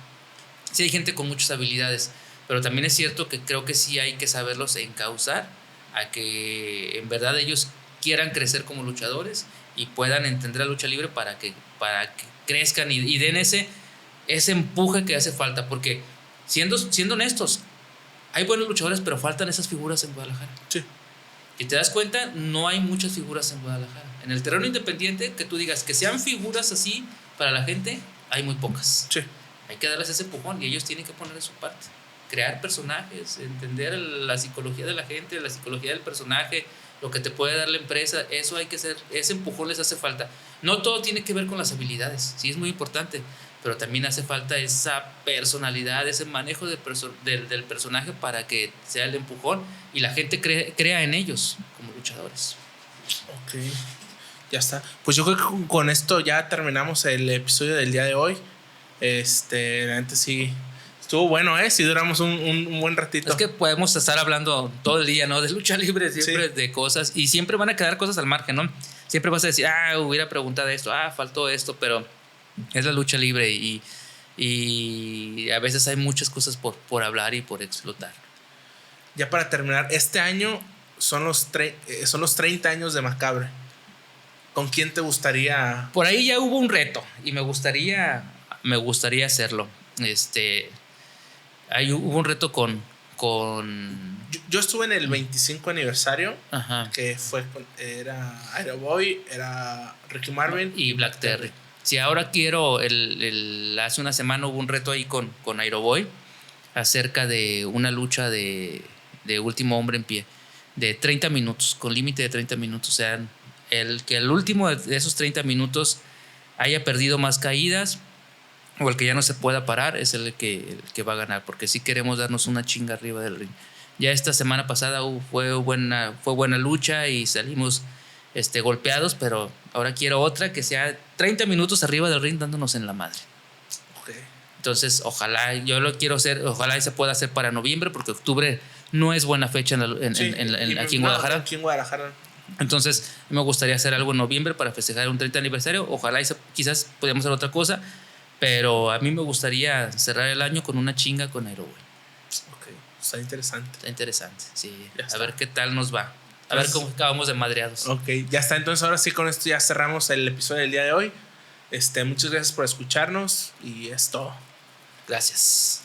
Sí hay gente con muchas habilidades, pero también es cierto que creo que sí hay que saberlos encauzar a que en verdad ellos quieran crecer como luchadores y puedan entender la lucha libre para que crezcan y den ese empuje que hace falta, porque siendo honestos, hay buenos luchadores, pero faltan esas figuras en Guadalajara. Sí. Y te das cuenta, no hay muchas figuras en Guadalajara. En el terreno independiente, que tú digas que sean figuras así para la gente, hay muy pocas. Sí. Hay que darles ese empujón y ellos tienen que poner de su parte. Crear personajes, entender la psicología de la gente, la psicología del personaje, lo que te puede dar la empresa, eso hay que hacer, ese empujón les hace falta. No todo tiene que ver con las habilidades, sí es muy importante, pero también hace falta esa personalidad, ese manejo del personaje para que sea el empujón y la gente crea en ellos como luchadores. Ok, ya está. Pues yo creo que con esto ya terminamos el episodio del día de hoy. La gente sí estuvo bueno, sí duramos un buen ratito. Es que podemos estar hablando todo el día, ¿no? De lucha libre, siempre de cosas, y siempre van a quedar cosas al margen, ¿no? Siempre vas a decir, hubiera preguntado esto, faltó esto, pero es la lucha libre y a veces hay muchas cosas por hablar y por explotar. Ya para terminar, este año son los 30 años de Macabre. ¿Con quién te gustaría? Por ahí ya hubo un reto y me gustaría hacerlo. Hubo un reto con yo estuve en el 25 aniversario. Ajá. Que era Aeroboy, era Ricky Marvin y Black Terry. Si ahora quiero, hace una semana hubo un reto ahí con Aeroboy acerca de una lucha de último hombre en pie de 30 minutos, con límite de 30 minutos. O sea, el último de esos 30 minutos haya perdido más caídas o el que ya no se pueda parar es el que va a ganar, porque sí queremos darnos una chinga arriba del ring. Ya esta semana pasada fue buena lucha y salimos golpeados, pero ahora quiero otra que sea 30 minutos arriba del ring dándonos en la madre. Okay. Entonces, yo lo quiero hacer, ojalá se pueda hacer para noviembre, porque octubre no es buena fecha aquí en Guadalajara. Aquí en Guadalajara. Entonces, me gustaría hacer algo en noviembre para festejar un 30 aniversario. Ojalá quizás podamos hacer otra cosa, pero a mí me gustaría cerrar el año con una chinga con Aeroboy. Ok, está interesante. Está interesante, sí. A ver qué tal nos va. Ver cómo acabamos de madreados. Ok, ya está. Entonces ahora sí, con esto ya cerramos el episodio del día de hoy. Muchas gracias por escucharnos y es todo. Gracias.